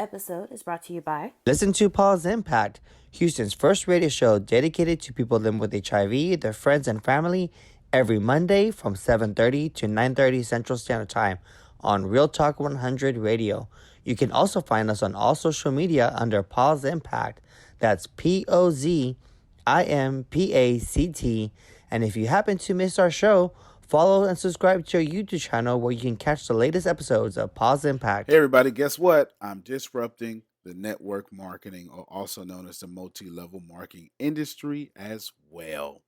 episode is brought to you by... Listen to Paul's Impact, Houston's first radio show dedicated to people living with HIV, their friends, and family, every Monday from 7:30 to 9:30 Central Standard Time on Real Talk 100 Radio. You can also find us on all social media under Paul's Impact. That's POZIMPACT. And if you happen to miss our show, follow and subscribe to our YouTube channel where you can catch the latest episodes of Paul's Impact. Hey everybody, guess what? I'm disrupting the network marketing, or also known as the multi-level marketing industry as well.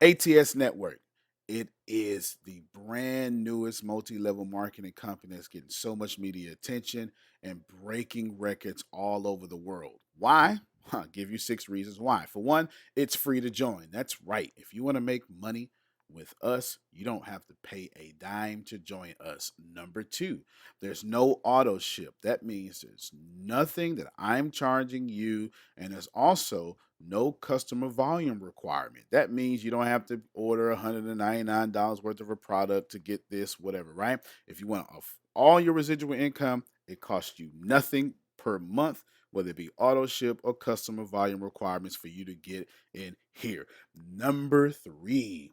ATS Network. It is the brand newest multi-level marketing company that's getting so much media attention and breaking records all over the world. Why? I'll give you 6 reasons why. For one, it's free to join. That's right. If you want to make money with us, you don't have to pay a dime to join us. Number 2, there's no auto ship. That means there's nothing that I'm charging you, and there's also no customer volume requirement. That means you don't have to order $199 worth of a product to get this, whatever, right? If you want all your residual income, it costs you nothing per month, whether it be auto ship or customer volume requirements for you to get in here. Number 3,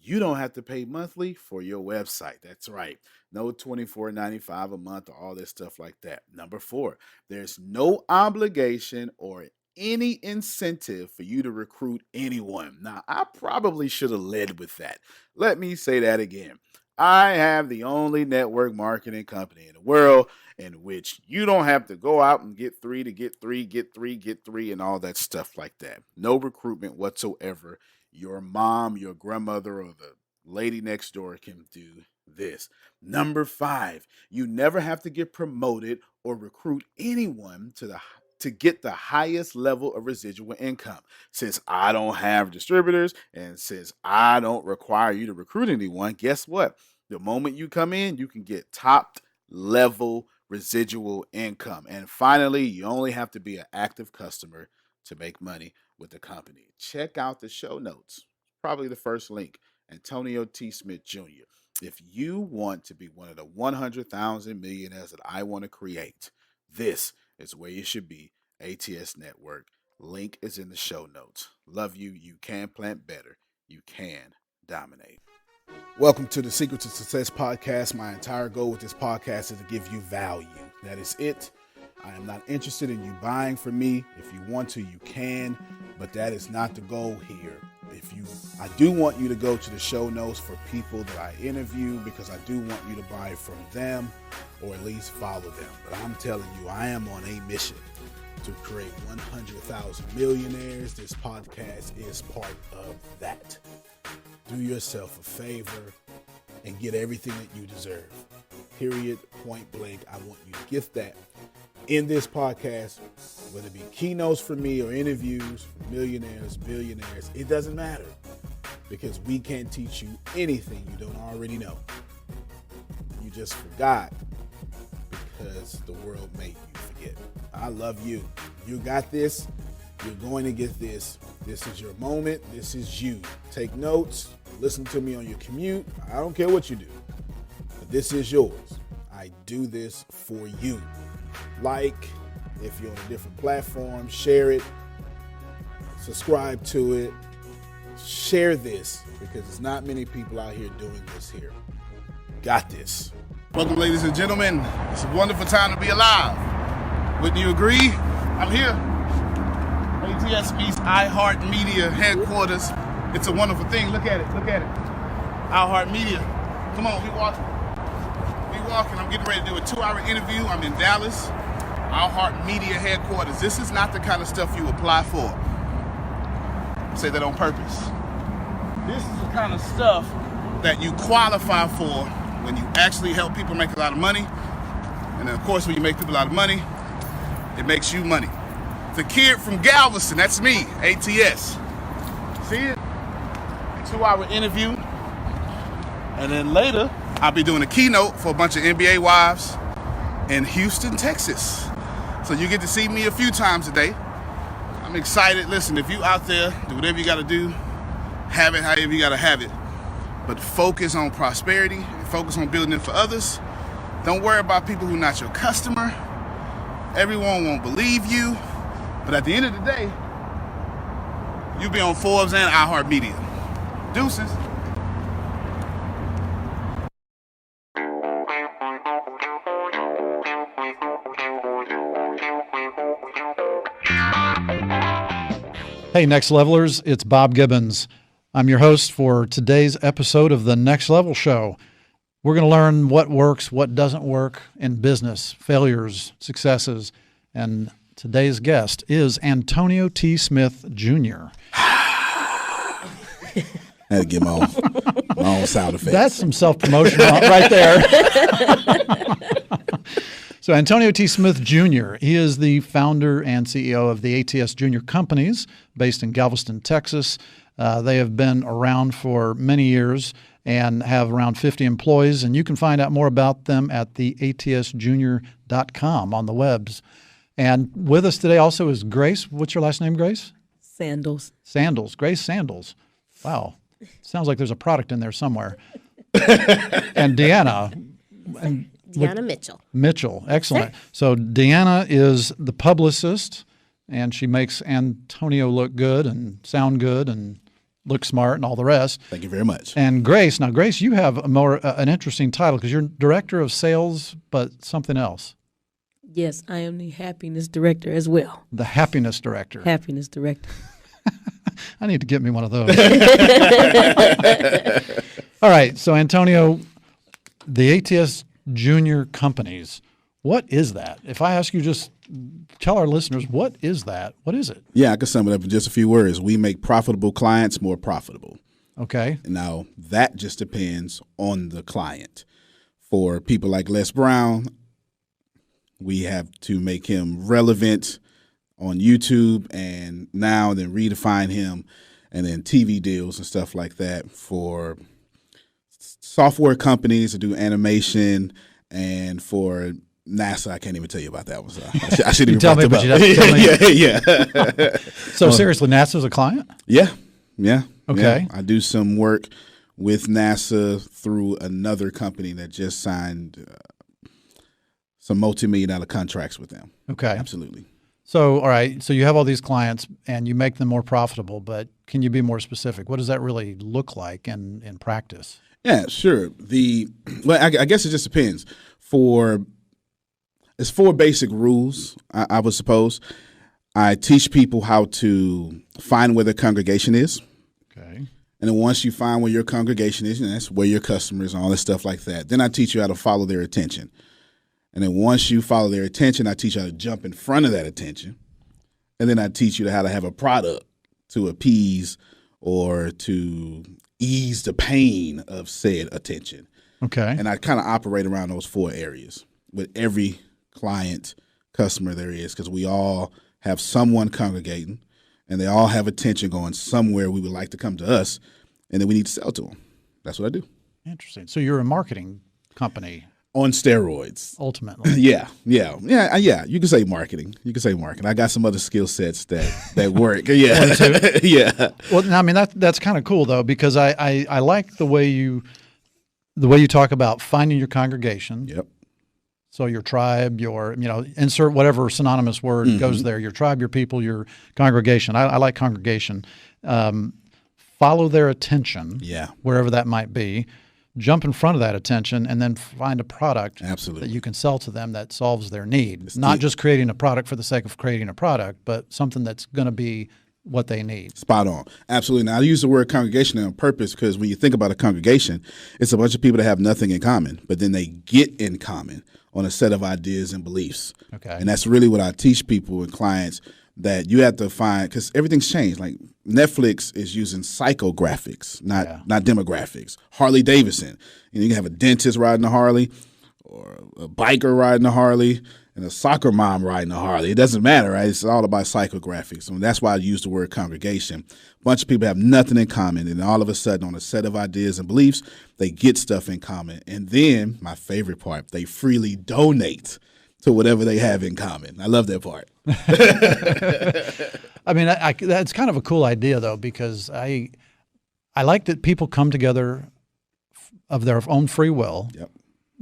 you don't have to pay monthly for your website. That's right. No $24.95 a month or all this stuff like that. Number 4, there's no obligation or any incentive for you to recruit anyone. Now, I probably should have led with that. Let me say that again. I have the only network marketing company in the world in which you don't have to go out and get 3 to get 3, get 3, get 3, and all that stuff like that. No recruitment whatsoever. Your mom, your grandmother, or the lady next door can do this. Number 5, you never have to get promoted or recruit anyone to get the highest level of residual income. Since I don't have distributors and since I don't require you to recruit anyone, guess what? The moment you come in, you can get top level residual income. And finally, you only have to be an active customer to make money with the company. Check out the show notes. Probably the first link, Antonio T. Smith Jr. If you want to be one of the 100,000 millionaires that I want to create, this is where you should be. ATS Network. Link is in the show notes. Love you. You can plant better. You can dominate. Welcome to the Secret to Success podcast. My entire goal with this podcast is to give you value. That is it. I am not interested in you buying from me. If you want to, you can, but that is not the goal here. I do want you to go to the show notes for people that I interview, because I do want you to buy from them or at least follow them. But I'm telling you, I am on a mission to create 100,000 millionaires. This podcast is part of that. Do yourself a favor and get everything that you deserve. Period, point blank. I want you to get that in this podcast, whether it be keynotes from me or interviews from millionaires, billionaires. It doesn't matter, because we can't teach you anything you don't already know. You just forgot because the world made you forget. I love you. You got this. You're going to get this. This is your moment. This is you. Take notes. Listen to me on your commute. I don't care what you do, but this is yours. I do this for you. Like, if you're on a different platform, share it. Subscribe to it. Share this, because there's not many people out here doing this here. Got this. Welcome, ladies and gentlemen. It's a wonderful time to be alive. Wouldn't you agree? I'm here. ATS meets iHeartMedia headquarters. It's a wonderful thing. Look at it. Look at it. iHeartMedia. Come on, we walking. I'm getting ready to do a 2-hour interview. I'm in Dallas. iHeartMedia headquarters. This is not the kind of stuff you apply for. I say that on purpose. This is the kind of stuff that you qualify for when you actually help people make a lot of money. And then, of course, when you make people a lot of money, it makes you money. The kid from Galveston, that's me, ATS. See it? 2-hour interview. And then later, I'll be doing a keynote for a bunch of NBA wives in Houston, Texas. So you get to see me a few times a day. I'm excited. Listen, if you out there, do whatever you got to do. Have it however you got to have it. But focus on prosperity and focus on building it for others. Don't worry about people who are not your customer. Everyone won't believe you, but at the end of the day, you'll be on Forbes and iHeartMedia. Deuces. Hey, Next Levelers, it's Bob Gibbons. I'm your host for today's episode of the Next Level Show. We're going to learn what works, what doesn't work in business, failures, successes, and today's guest is Antonio T. Smith Jr. I had to get my own sound effects. That's some self-promotion right there. So Antonio T. Smith Jr., he is the founder and CEO of the ATS Junior Companies based in Galveston, Texas. They have been around for many years and have around 50 employees, and you can find out more about them at the atsjunior.com on the webs. And with us today also is Grace. What's your last name, Grace? Sandals. Sandals. Grace Sandals. Wow. Sounds like there's a product in there somewhere. And Deanna. And Deanna Mitchell. Mitchell. Excellent. So Deanna is the publicist, and she makes Antonio look good and sound good and look smart and all the rest. Thank you very much. And Grace. Now, Grace, you have an interesting title because you're director of sales, but something else. Yes, I am the happiness director as well. The happiness director. Happiness director. I need to get me one of those. All right. So, Antonio, the ATS Junior Companies, what is that? If I ask you, just tell our listeners, what is that? What is it? Yeah, I can sum it up in just a few words. We make profitable clients more profitable. Okay. Now, that just depends on the client. For people like Les Brown, we have to make him relevant on YouTube and now then redefine him, and then TV deals and stuff like that for software companies to do animation, and for NASA, I can't even tell you about that one. So I shouldn't even tell me, but you'd have to tell me. Yeah. So seriously, NASA's a client? Yeah. Okay. Yeah. I do some work with NASA through another company that just signed some multi-million-dollar contracts with them. Okay. Absolutely. So, all right. So you have all these clients and you make them more profitable, but can you be more specific? What does that really look like in practice? Yeah, sure. I guess it just depends. It's four basic rules, I would suppose. I teach people how to find where their congregation is. Okay. And then once you find where your congregation is, and that's where your customers and all this stuff like that, then I teach you how to follow their attention. And then once you follow their attention, I teach you how to jump in front of that attention. And then I teach you how to have a product to appease or to ease the pain of said attention. Okay. And I kind of operate around those four areas with every client, customer there is, because we all have someone congregating and they all have attention going somewhere we would like to come to us, and then we need to sell to them. That's what I do. Interesting. So you're a marketing company. On steroids. Ultimately. Yeah. You can say marketing. I got some other skill sets that work. Yeah. Yeah. Well, I mean, that's kind of cool though, because I like the way you talk about finding your congregation. Yep. So your tribe, insert whatever synonymous word goes there, your tribe, your people, your congregation. I like congregation. Follow their attention. Yeah. Wherever that might be. Jump in front of that attention and then find a product Absolutely. that you can sell to them that solves their need. It's not just creating a product for the sake of creating a product, but something that's going to be what they need. Spot on. Absolutely. Now, I use the word congregation on purpose because when you think about a congregation, it's a bunch of people that have nothing in common, but then they get in common on a set of ideas and beliefs. Okay. And that's really what I teach people and clients, that you have to find, because everything's changed. Like Netflix is using psychographics, not demographics. Harley Davidson, you can have a dentist riding a Harley, or a biker riding a Harley, and a soccer mom riding a Harley. It doesn't matter, right? It's all about psychographics. And that's why I use the word congregation. A bunch of people have nothing in common, and all of a sudden, on a set of ideas and beliefs, they get stuff in common. And then, my favorite part, they freely donate to whatever they have in common. I love that part. I mean, that's kind of a cool idea, though, because I like that people come together of their own free will. Yep.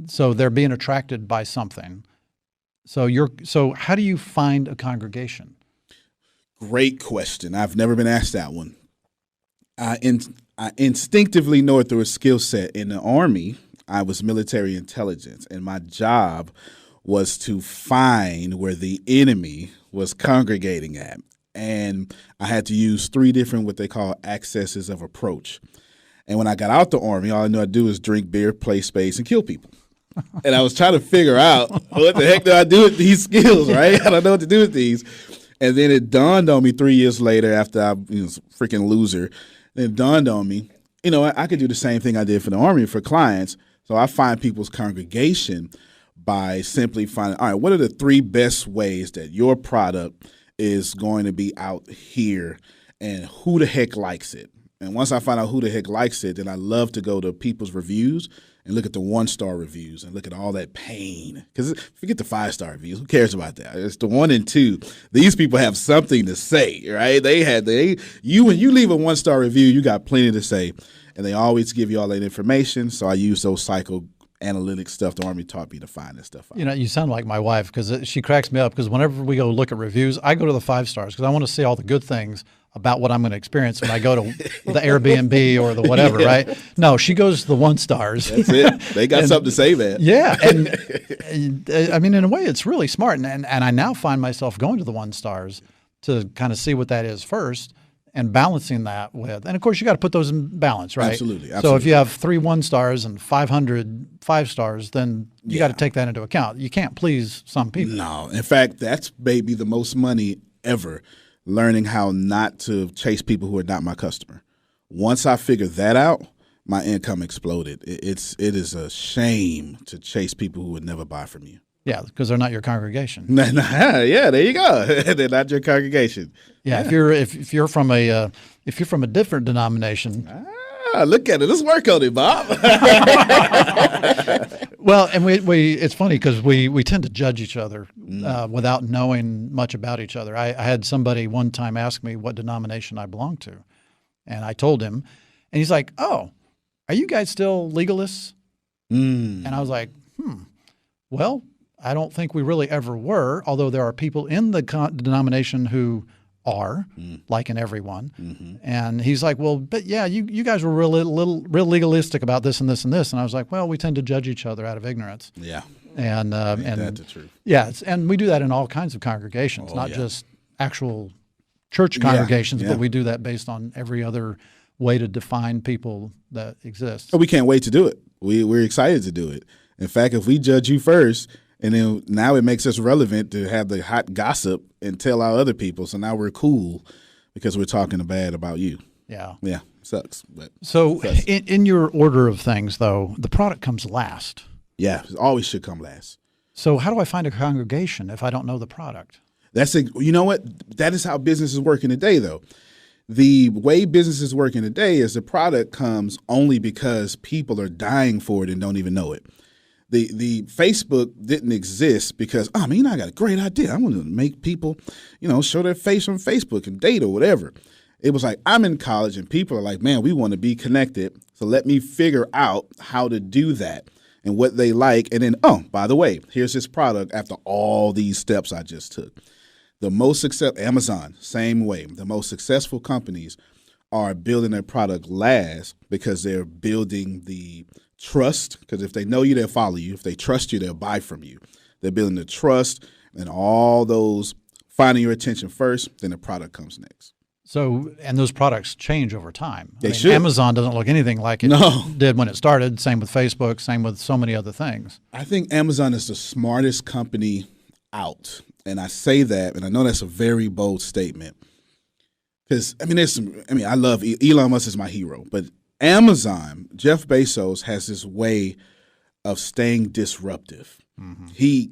So they're being attracted by something. So how do you find a congregation? Great question. I've never been asked that one. I instinctively know it through a skill set. In the Army, I was military intelligence, and my job was to find where the enemy was congregating at. And I had to use 3 different what they call accesses of approach. And when I got out the Army, all I knew I'd do is drink beer, play space, and kill people. And I was trying to figure out what the heck do I do with these skills, right? I don't know what to do with these. And then it dawned on me 3 years later after I was a freaking loser. It dawned on me, I could do the same thing I did for the Army for clients. So I find people's congregation by simply finding, all right, what are the 3 best ways that your product is going to be out here and who the heck likes it? And once I find out who the heck likes it, then I love to go to people's reviews and look at the 1-star reviews and look at all that pain. Because forget the 5-star reviews. Who cares about that? It's the 1 and 2. These people have something to say, right? When you leave a 1-star review, you got plenty to say. And they always give you all that information. So I use those psychoanalytic stuff the Army taught me to find that stuff out. You sound like my wife because she cracks me up because whenever we go look at reviews, I go to the 5 stars because I want to see all the good things about what I'm going to experience when I go to the Airbnb or the whatever, right? No, she goes to the 1 stars. That's it. They got something to say, man. Yeah. And I mean, in a way, it's really smart. And I now find myself going to the 1 stars to kind of see what that is first and balancing that with, and of course, you got to put those in balance, right? Absolutely. So if you have 3 1 stars and 500 5 stars, then you got to take that into account. You can't please some people. No. In fact, that's maybe the most money ever. Learning how not to chase people who are not my customer. Once I figured that out, my income exploded. It is a shame to chase people who would never buy from you. Yeah, because they're not your congregation. Yeah, there you go. They're not your congregation. Yeah, if you're from a different denomination. Look at it. Let's work on it, Bob. Well, and we it's funny because we tend to judge each other without knowing much about each other. I had somebody one time ask me what denomination I belong to, and I told him, and he's like, "Oh, are you guys still legalists?" And I was like, well, I don't think we really ever were, although there are people in the denomination who are, like in everyone. And he's like, well, but yeah, you guys were real legalistic about this and this and this. And I was like, well, we tend to judge each other out of ignorance. Yeah. And that's the truth. Yeah, and we do that in all kinds of congregations, not just actual church congregations, but we do that based on every other way to define people that exist. Oh, we can't wait to do it. We're excited to do it. In fact, if we judge you first, and then now it makes us relevant to have the hot gossip and tell our other people. So now we're cool because we're talking bad about you. Yeah. Yeah. Sucks. But so in your order of things, though, the product comes last. Yeah. It always should come last. So how do I find a congregation if I don't know the product? You know what? That is how businesses work in today, though. The way businesses work in today is the product comes only because people are dying for it and don't even know it. The Facebook didn't exist because, I got a great idea. I'm going to make people, show their face on Facebook and date or whatever. It was like, I'm in college and people are like, man, we want to be connected. So let me figure out how to do that and what they like. And then, by the way, here's this product after all these steps I just took. The most successful, Amazon, same way. The most successful companies are building their product last because they're building the trust, because if they know you, they'll follow you. If they trust you, they'll buy from you. They're building the trust and all those, finding your attention first, then the product comes next. So, and those products change over time. They should. Amazon doesn't look anything like it did when it started. Same with Facebook, same with so many other things. I think Amazon is the smartest company out. And I say that, and I know that's a very bold statement. Because, I love Elon Musk is my hero, but Amazon, Jeff Bezos has this way of staying disruptive. He's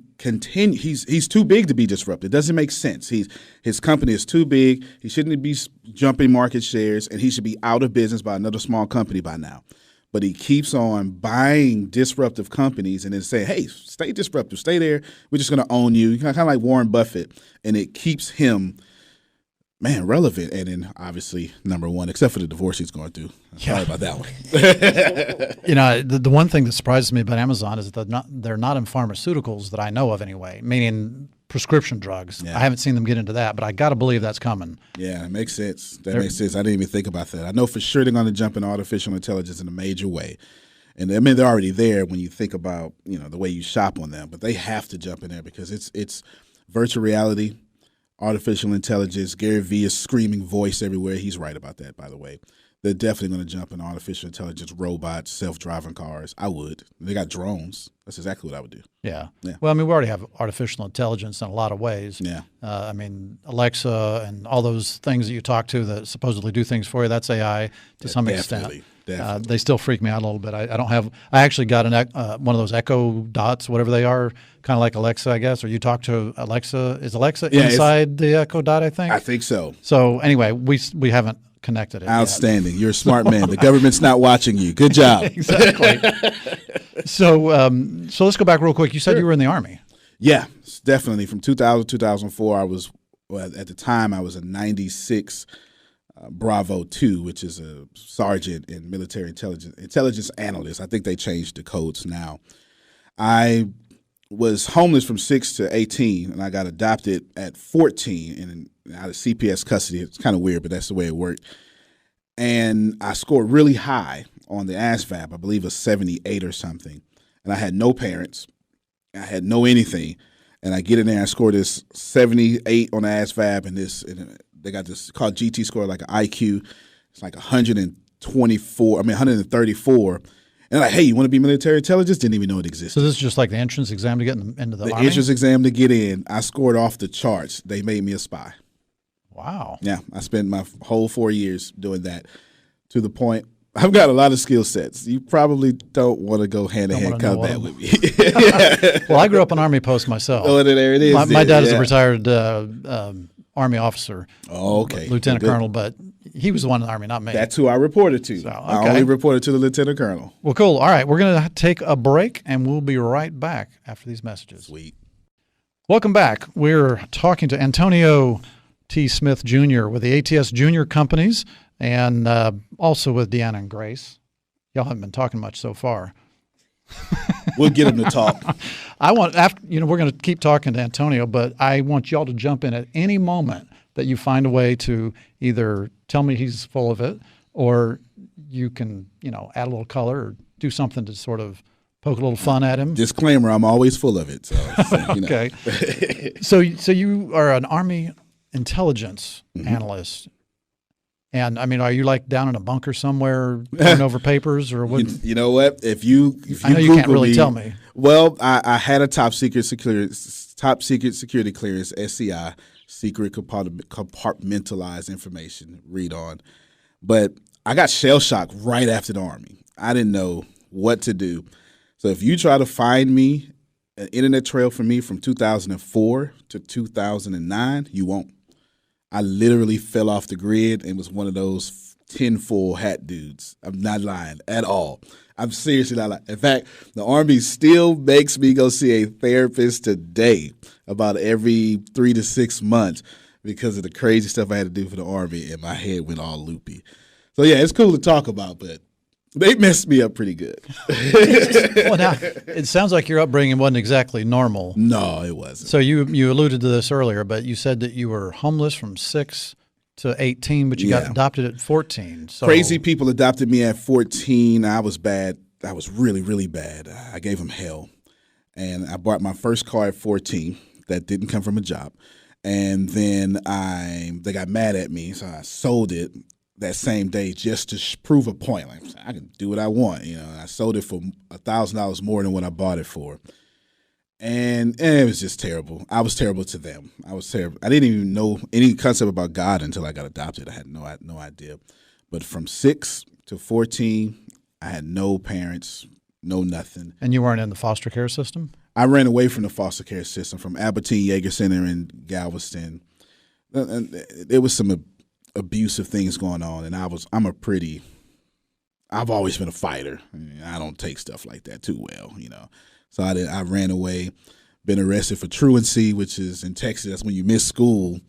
too big to be disrupted. It doesn't make sense. His company is too big. He shouldn't be jumping market shares, and he should be out of business by another small company by now. But he keeps on buying disruptive companies and then saying, hey, stay disruptive, stay there. We're just going to own you. Kind of like Warren Buffett, and it keeps him Man, relevant, and then obviously number one, except for the divorce he's going through. Sorry about that one. You know, the one thing that surprises me about Amazon is that they're not in pharmaceuticals that I know of anyway, meaning prescription drugs. Yeah. I haven't seen them get into that, but I got to believe that's coming. Yeah, it makes sense. That makes sense. I didn't even think about that. I know for sure they're going to jump into artificial intelligence in a major way. And I mean, they're already there when you think about, the way you shop on them, but they have to jump in there because it's virtual reality, artificial intelligence. Gary Vee is screaming voice everywhere. He's right about that, by the way. They're definitely going to jump in artificial intelligence, robots, self-driving cars. I would. They got drones. That's exactly what I would do. Yeah. Yeah. Well, I mean, we already have artificial intelligence in a lot of ways. Yeah. I mean, Alexa and all those things that you talk to that supposedly do things for you, that's AI to some Definitely. extent. Definitely. They still freak me out a little bit. I don't have. I actually got one of those Echo Dots, whatever they are, kind of like Alexa, I guess. Or you talk to Alexa. Is Alexa inside the Echo Dot? I think. I think so. So anyway, we haven't connected it. Outstanding. You're a smart man. The government's not watching you. Good job. Exactly. So let's go back real quick. You said you were in the Army. Yeah, definitely. From 2000 to 2004, at the time I was a 96 Bravo 2, which is a sergeant in military intelligence analyst. I think they changed the codes now. I was homeless from 6 to 18, and I got adopted at 14 and out of CPS custody. It's kind of weird, but that's the way it worked. And I scored really high on the ASVAB, I believe a 78 or something. And I had no parents. I had no anything. And I get in there, I score this 78 on the ASVAB, and they got this called GT score, like an IQ. It's like 134. And they're like, hey, you want to be military intelligence? Didn't even know it existed. So this is just like the entrance exam to get into the Army? The entrance exam to get in, I scored off the charts. They made me a spy. Wow. Yeah, I spent my whole 4 years doing that to the point. I've got a lot of skill sets. You probably don't want to go hand-to-hand combat with me. Well, I grew up on Army post myself. Oh, there it is. My dad is a retired Army officer. Oh, okay. Lieutenant Colonel, but he was the one in the Army, not me. That's who I reported to. So, okay. I only reported to the Lieutenant Colonel. Well, cool. All right, we're going to take a break, and we'll be right back after these messages. Sweet. Welcome back. We're talking to Antonio T. Smith Jr. with the ATS Junior Companies and also with Deanna and Grace. Y'all haven't been talking much so far. We'll get him to talk. We're going to keep talking to Antonio, but I want y'all to jump in at any moment that you find a way to either tell me he's full of it, or you can, add a little color or do something to sort of poke a little fun at him. Disclaimer: I'm always full of it. So, Okay. So you are an Army intelligence analyst. And I mean, are you like down in a bunker somewhere going over papers, or what? You know what? If you I know you can't Google really tell me. Well, I had a top secret security clearance, s6e, secret compartmentalized information, read on. But I got shell shocked right after the Army. I didn't know what to do. So if you try to find me, an internet trail for me from 2004 to 2009, you won't. I literally fell off the grid and was one of those tinfoil hat dudes. I'm not lying at all. I'm seriously not lying. In fact, the Army still makes me go see a therapist today about every 3 to 6 months because of the crazy stuff I had to do for the Army, and my head went all loopy. So, yeah, it's cool to talk about, but they messed me up pretty good. Well, now, it sounds like your upbringing wasn't exactly normal. No, it wasn't. So you alluded to this earlier, but you said that you were homeless from 6 to 18, but you got adopted at 14. So. Crazy people adopted me at 14. I was bad. I was really, really bad. I gave them hell. And I bought my first car at 14 that didn't come from a job. And then they got mad at me, so I sold it that same day just to prove a point. Like, I can do what I want. I sold it for $1,000 more than what I bought it for. And it was just terrible. I was terrible to them. I was terrible. I didn't even know any concept about God until I got adopted. I had no idea. But from 6 to 14, I had no parents, no nothing. And you weren't in the foster care system? I ran away from the foster care system from Albertine Yeager Center in Galveston. And there was some abusive things going on, and I've always been a fighter. I don't take stuff like that too well, So I ran away, been arrested for truancy, which is in Texas. That's when you miss school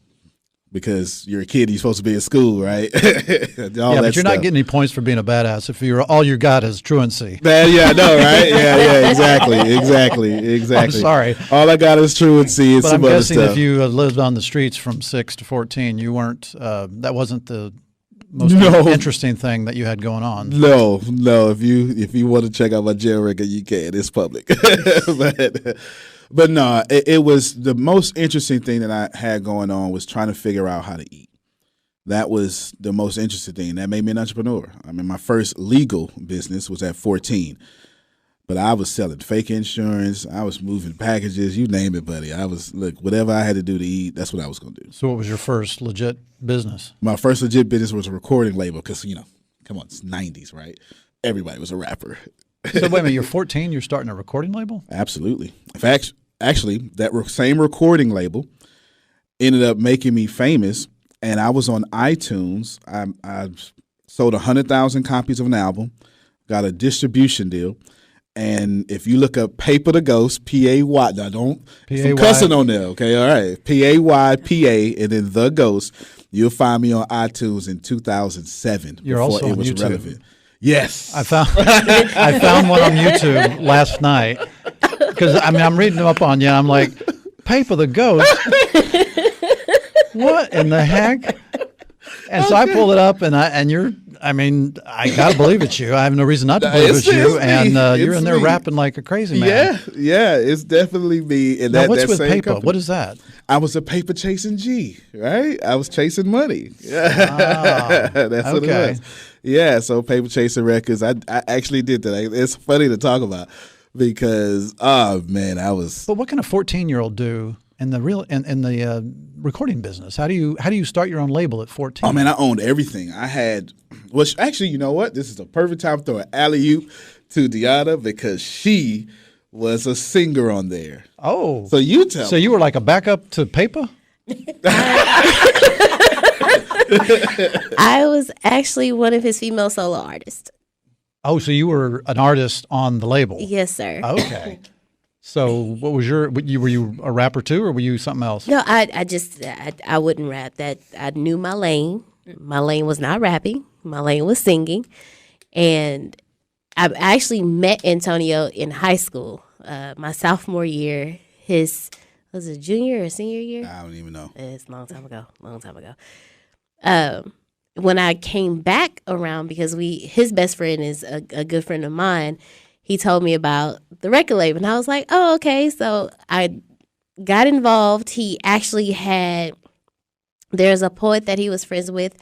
because you're a kid, you're supposed to be in school, right? Yeah, but you're not getting any points for being a badass if all you got is truancy. Yeah, I know, right? Yeah, exactly. I'm sorry. All I got is truancy and But some I'm other guessing stuff. if you lived on the streets from 6 to 14, you weren't. That wasn't the most interesting thing that you had going on. No. If you want to check out my jail record, you can. It's public. But no, it was the most interesting thing that I had going on was trying to figure out how to eat. That was the most interesting thing. That made me an entrepreneur. I mean, my first legal business was at 14. But I was selling fake insurance. I was moving packages. You name it, buddy. Whatever I had to do to eat, that's what I was going to do. So what was your first legit business? My first legit business was a recording label because, come on, it's 90s, right? Everybody was a rapper. So wait a minute, you're 14, you're starting a recording label? Absolutely. In fact, actually, that same recording label ended up making me famous, and I was on iTunes. I sold 100,000 copies of an album, got a distribution deal. And if you look up Paper the Ghost, P-A-Y, now don't some cussing on there, okay? All right, P-A-Y-P-A, and then The Ghost. You'll find me on iTunes in 2007 You're before also it on was YouTube. relevant. Yes. I found one on YouTube last night because, I'm reading them up on you. I'm like, Paper the Ghost? What in the heck? And so I pulled it up, and I got to believe it's you. I have no reason not to believe it's you. And you're in there rapping like a crazy man. Yeah, it's definitely me. And now, what's with same paper? company. What is that? I was a paper chasing G, right? I was chasing money. Ah, that's what it was. Yeah, so Paper Chasing Records. I actually did that. It's funny to talk about because, oh man, I was. But what can a 14-year-old do in the recording business? How do you start your own label at 14? Oh man, I owned everything. I had, which actually, you know what? This is a perfect time to throw an alley-oop to Deanna because she was a singer on there. Oh, so you tell. So you were like a backup to Paper? I was actually one of his female solo artists. Oh, so you were an artist on the label? Yes, sir. Okay. So what was were you a rapper too, or were you something else? No, I wouldn't rap. That I knew my lane. My lane was not rapping. My lane was singing. And I actually met Antonio in high school, my sophomore year. Was it junior or senior year? I don't even know. It's a long time ago. When I came back around, because his best friend is a good friend of mine, he told me about the record label, and I was like, oh, okay. So I got involved. He actually there's a poet that he was friends with,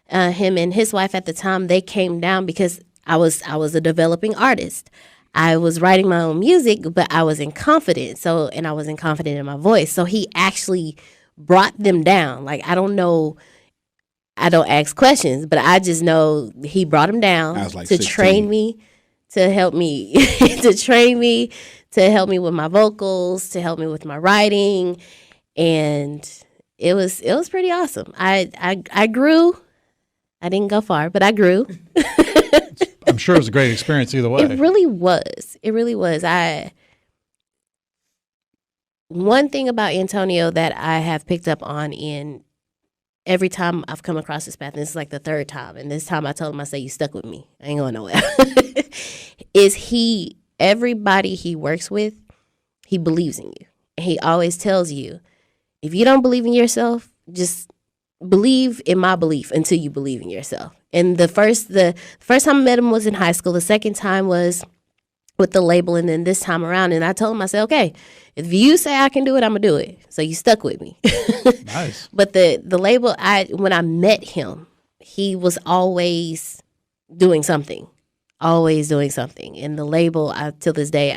him and his wife at the time. They came down because I was a developing artist. I was writing my own music, but I was inconfident. And I was inconfident in my voice. So he actually brought them down. Like, I don't know. I don't ask questions, but I just know he brought them down to 16. train me, to help me, to help me with my vocals, to help me with my writing. And it was pretty awesome. I grew. I didn't go far, but I grew. I'm sure it was a great experience either way. It really was. One thing about Antonio that I have picked up on in every time I've come across this path, and this is like the third time, and this time I told him, I said, you stuck with me. I ain't going nowhere. Everybody he works with, he believes in you. And he always tells you, if you don't believe in yourself, just believe in my belief until you believe in yourself. And the first time I met him was in high school. The second time was with the label, and then this time around, and I told him, I said, okay, if you say I can do it, I'm gonna do it. So you stuck with me. Nice. But the label, when I met him, he was always doing something. And the label, till this day,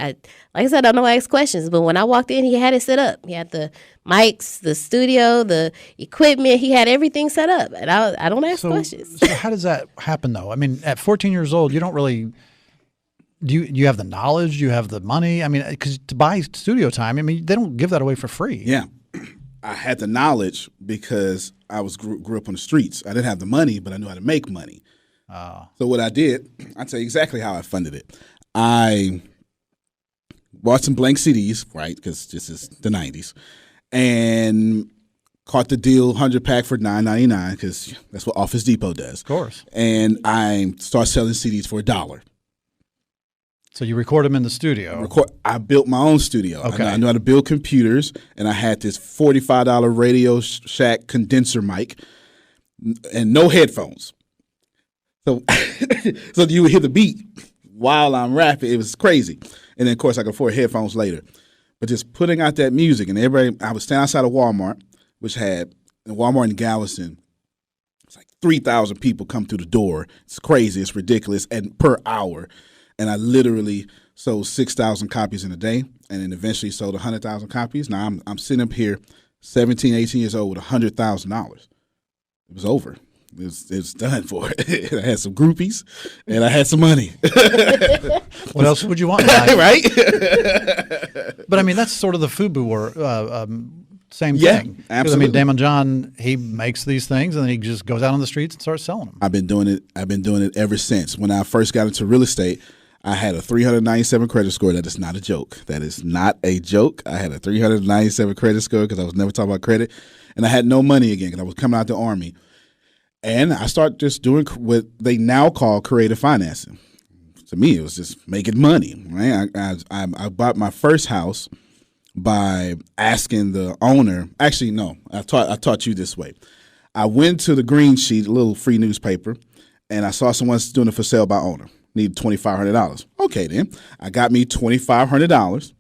like I said, I don't know I ask questions, but when I walked in, he had it set up. He had the mics, the studio, the equipment. He had everything set up, and I don't ask questions. So how does that happen, though? I mean, at 14 years old, you don't really. Do you have the knowledge? Do you have the money? I mean, because to buy studio time, I mean, they don't give that away for free. Yeah. I had the knowledge because I grew up on the streets. I didn't have the money, but I knew how to make money. So what I did, I'll tell you exactly how I funded it. I bought some blank CDs, right, because this is the 90s, and caught the deal 100-pack for $9.99 because that's what Office Depot does. Of course. And I start selling CDs for $1. So you record them in the studio. I built my own studio. Okay. I knew how to build computers, and I had this $45 Radio Shack condenser mic and no headphones. So, so you would hear the beat while I'm rapping. It was crazy. And then, of course, I could afford headphones later. But just putting out that music, and everybody, I was standing outside of Walmart, which had Walmart in Galveston. It's like 3,000 people come through the door. It's crazy. It's ridiculous. And per hour. And I literally sold 6,000 copies in a day, and then eventually sold 100,000 copies. Now I'm sitting up here, 17, 18 years old, with $100,000. It was over. It was done for it. I had some groupies, and I had some money. What else would you want? Right? But I mean, that's sort of the FUBU same Yeah, thing. absolutely. I mean, Damon John, he makes these things, and then he just goes out on the streets and starts selling them. I've been doing it ever since. When I first got into real estate, I had a 397 credit score. That is not a joke. That is not a joke. I had a 397 credit score because I was never talking about credit. And I had no money again because I was coming out the Army. And I started just doing what they now call creative financing. To me, it was just making money. Right? I bought my first house by asking the owner. Actually, no, I taught you this way. I went to the Green Sheet, a little free newspaper, and I saw someone doing it for sale by owner. Need $2,500. Okay, then I got me $2,500,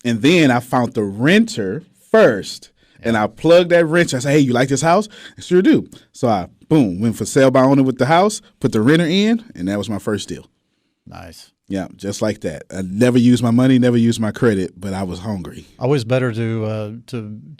and then I found the renter first, and I plugged that renter. I said, "Hey, you like this house?" I sure do. So I went for sale by owner with the house, put the renter in, and that was my first deal. Nice. Yeah, just like that. I never used my money, never used my credit, but I was hungry. Always better to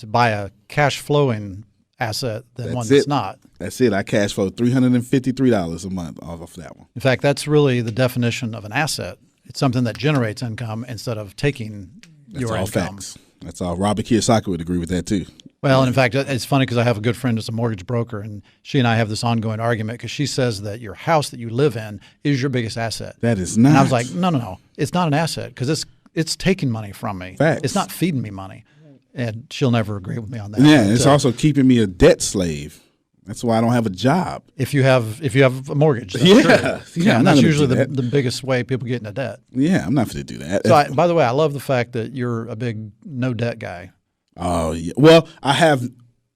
buy a cash flowing asset than one that's not. That's it. I cash flowed $353 a month off of that one. In fact, that's really the definition of an asset. It's something that generates income instead of taking your all income. Facts. That's all. Robert Kiyosaki would agree with that too. Well, and in fact, it's funny because I have a good friend that's a mortgage broker, and she and I have this ongoing argument because she says that your house that you live in is your biggest asset. That is not. And I was like, no, it's not an asset because it's taking money from me. Facts. It's not feeding me money. And she'll never agree with me on that. Yeah, But, it's also keeping me a debt slave. That's why I don't have a job. if you have a mortgage. That's Yeah. true. Yeah, Yeah, I'm and not that's gonna usually do that. the biggest way people get into debt. Yeah, I'm not going to do that. So, by the way, I love the fact that you're a big no debt guy. Oh, yeah. Well, I have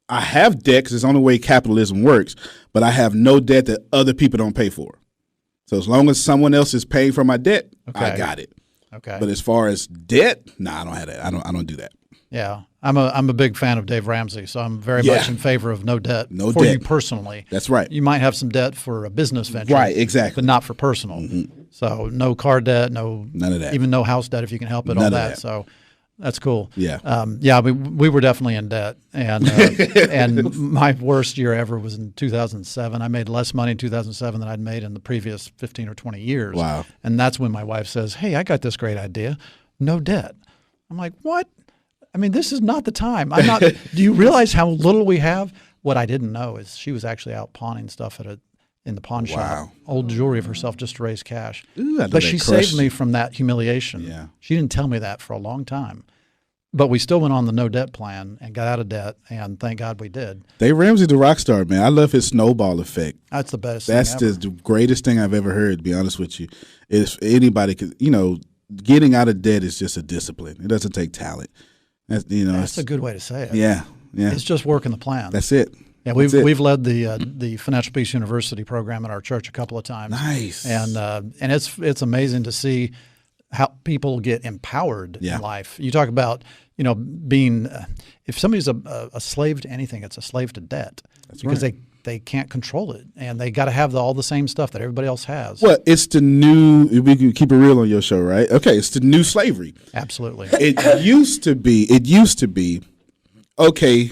debt because it's the only way capitalism works, but I have no debt that other people don't pay for. So as long as someone else is paying for my debt, I Okay. got it. Okay. But as far as debt, I don't have that. I don't do that. Yeah, I'm a big fan of Dave Ramsey, so I'm very Yeah. much in favor of no debt No for debt. you personally. That's right. You might have some debt for a business venture, Right, exactly. but not for personal. So no car debt, None of that. even no house debt if you can help it. None all of that. that. So that's cool. Yeah. We were definitely in debt, and and my worst year ever was in 2007. I made less money in 2007 than I'd made in the previous 15 or 20 years. Wow. And that's when my wife says, "Hey, I got this great idea, no debt." I'm like, "What? I mean, this is not the time. I'm not. Do you realize how little we have?" What I didn't know is she was actually out pawning stuff in the pawn shop, Wow. old jewelry of herself just to raise cash. Ooh, I know But that she crushed saved me from that humiliation. Yeah. She didn't tell me that for a long time. But we still went on the no debt plan and got out of debt, and thank God we did. Dave Ramsey, the rock star, man. I love his snowball effect. That's the best That's thing ever. the greatest thing I've ever heard, to be honest with you. If anybody could, getting out of debt is just a discipline. It doesn't take talent. That's a good way to say it. Yeah. It's just working the plan. That's it. Yeah, That's it. we've led the Financial Peace University program at our church a couple of times. Nice. And it's amazing to see how people get empowered Yeah. in life. You talk about being if somebody's a slave to anything, it's a slave to debt. That's because right. they can't control it, and they got to have all the same stuff that everybody else has. Well, it's the new. We can keep it real on your show, right? Okay, it's the new slavery. Absolutely. It used to be. Okay,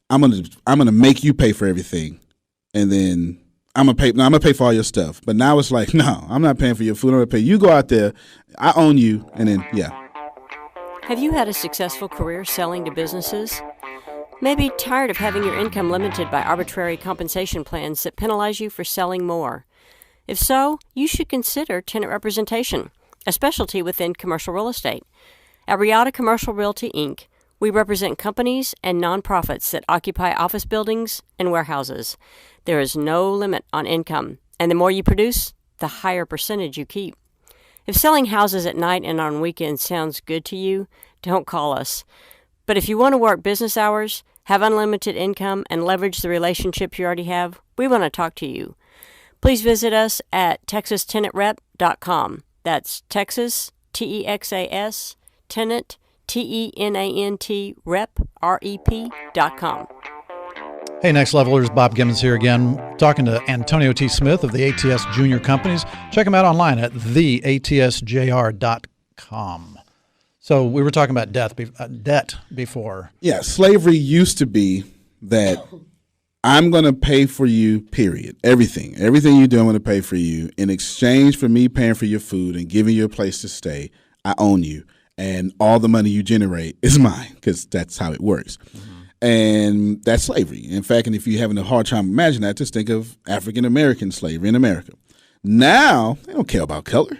I'm gonna make you pay for everything, and then I'm gonna pay for all your stuff. But now it's like, no, I'm not paying for your food. I'm gonna pay. You go out there, I own you, and then yeah. Have you had a successful career selling to businesses? Maybe tired of having your income limited by arbitrary compensation plans that penalize you for selling more. If so, you should consider tenant representation, a specialty within commercial real estate. At Riata Commercial Realty, Inc., We represent companies and nonprofits that occupy office buildings and warehouses. There is no limit on income, and the more you produce, the higher percentage you keep. If selling houses at night and on weekends sounds good to you, don't call us. But if you want to work business hours, have unlimited income, and leverage the relationships you already have, we want to talk to you. Please visit us at texastenantrep.com. That's Texas, Texas, tenant, Tenant, rep, rep.com. Hey, Next Levelers, Bob Gibbons here again, talking to Antonio T. Smith of the ATS Junior Companies. Check him out online at theatsjr.com. So we were talking about debt before. Yeah, slavery used to be that I'm going to pay for you, period. Everything you do, I'm going to pay for you. In exchange for me paying for your food and giving you a place to stay, I own you. And all the money you generate is mine, because that's how it works. Mm-hmm. And that's slavery. In fact, and if you're having a hard time imagining that, just think of African-American slavery in America. Now, they don't care about color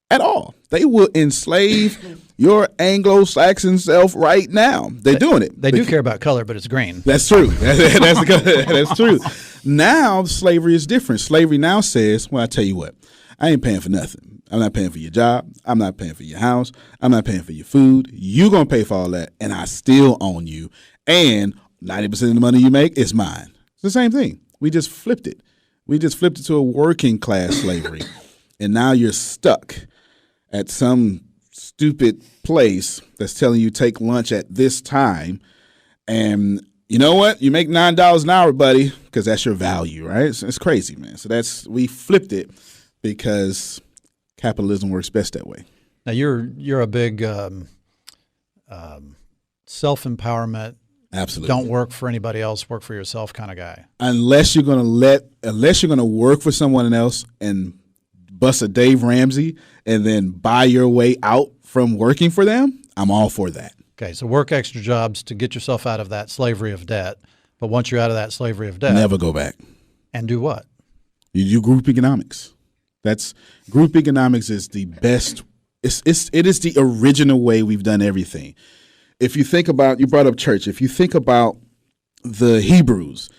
at all. They will enslave your Anglo-Saxon self right now. They're doing it. They do care about color, but it's green. That's true. That's true. Now, slavery is different. Slavery now says, well, I tell you what, I ain't paying for nothing. I'm not paying for your job. I'm not paying for your house. I'm not paying for your food. You're going to pay for all that, and I still own you. And 90% of the money you make is mine. It's the same thing. We just flipped it. We just flipped it to a working class slavery. And now you're stuck at some stupid place that's telling you take lunch at this time. And you know what? You make $9 an hour, buddy, because that's your value, right? It's crazy, man. So we flipped it because capitalism works best that way. Now you're a big self-empowerment. Absolutely. Don't work for anybody else, work for yourself kind of guy. Unless you're going to work for someone else and bust a Dave Ramsey and then buy your way out from working for them, I'm all for that. Okay, so work extra jobs to get yourself out of that slavery of debt. But once you're out of that slavery of debt, never go back. And do what? You do group economics. Group economics is the best. It is the original way we've done everything. If you think about, you brought up church. If you think about the Hebrews,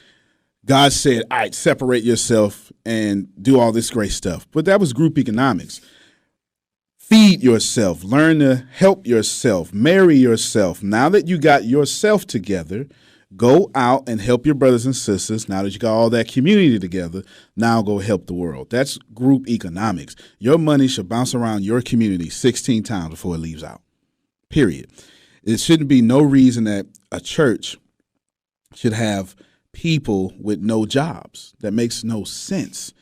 God said, all right, separate yourself and do all this great stuff. But that was group economics. Feed yourself, learn to help yourself, marry yourself. Now that you got yourself together, go out and help your brothers and sisters. Now that you got all that community together, now go help the world. That's group economics. Your money should bounce around your community 16 times before it leaves out, period. It shouldn't be no reason that a church should have people with no jobs. That makes no sense.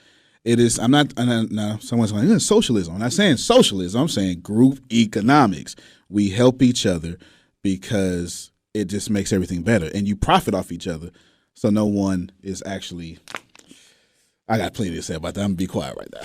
It is. Now someone's going, socialism. I'm not saying socialism. I'm saying group economics. We help each other because it just makes everything better, and you profit off each other. So no one is actually. I got plenty to say about that. I'm gonna be quiet right now.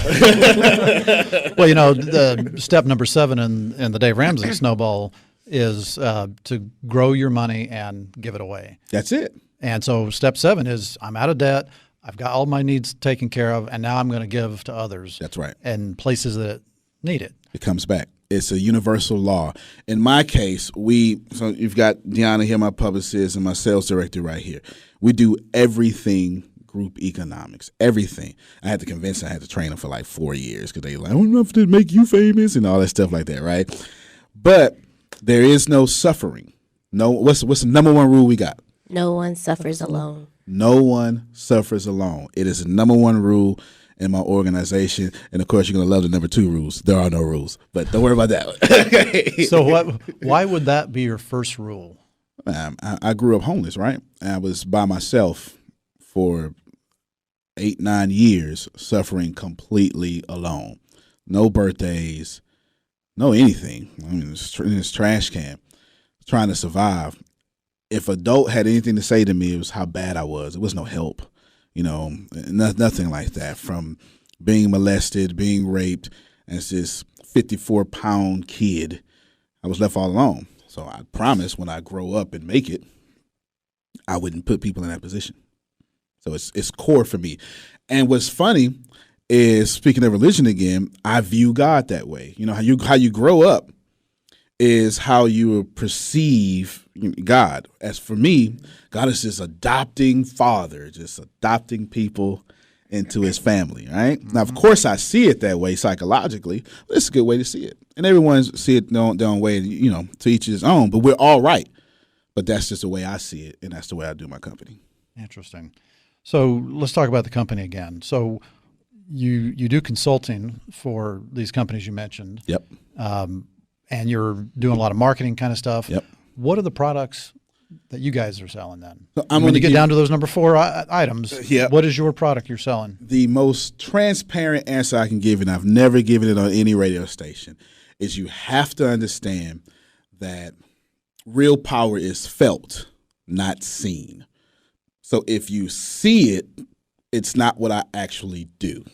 Well, the step number 7 in the Dave Ramsey snowball is to grow your money and give it away. That's it. And so step 7 is I'm out of debt. I've got all my needs taken care of, and now I'm going to give to others. That's right. And places that need it. It comes back. It's a universal law. In my case, so you've got Deanna here, my publicist, and my sales director right here. We do everything group economics, everything. I had to convince them, I had to train them for like 4 years because they like, I don't know if to make you famous and all that stuff like that, right? But there is no suffering. No, what's the number one rule we got? No one suffers alone. No one suffers alone. It is the number one rule in my organization. And of course, you're going to love the number 2 rules. There are no rules, but don't worry about that one. So why would that be your first rule? I grew up homeless, right? I was by myself for 8-9 years, suffering completely alone. No birthdays, no anything. I mean, in this trash can, trying to survive. If adult had anything to say to me, it was how bad I was. It was no help, nothing like that. From being molested, being raped, as this 54-pound kid, I was left all alone. So I promised when I grow up and make it, I wouldn't put people in that position. So it's core for me. And what's funny is, speaking of religion again, I view God that way. You know how you grow up is how you will perceive God. As for me, God is just adopting father, just adopting people into his family, right? Now, of course, I see it that way psychologically, but it's a good way to see it. And everyone see it their own way, to each his own, but we're all right. But that's just the way I see it, and that's the way I do my company. Interesting. So let's talk about the company again. So you do consulting for these companies you mentioned. Yep. And you're doing a lot of marketing kind of stuff. Yep. What are the products that you guys are selling then? So when you get down to those number 4 items, Yep. What is your product you're selling? The most transparent answer I can give, and I've never given it on any radio station, is you have to understand that real power is felt, not seen. So if you see it, it's not what I actually do.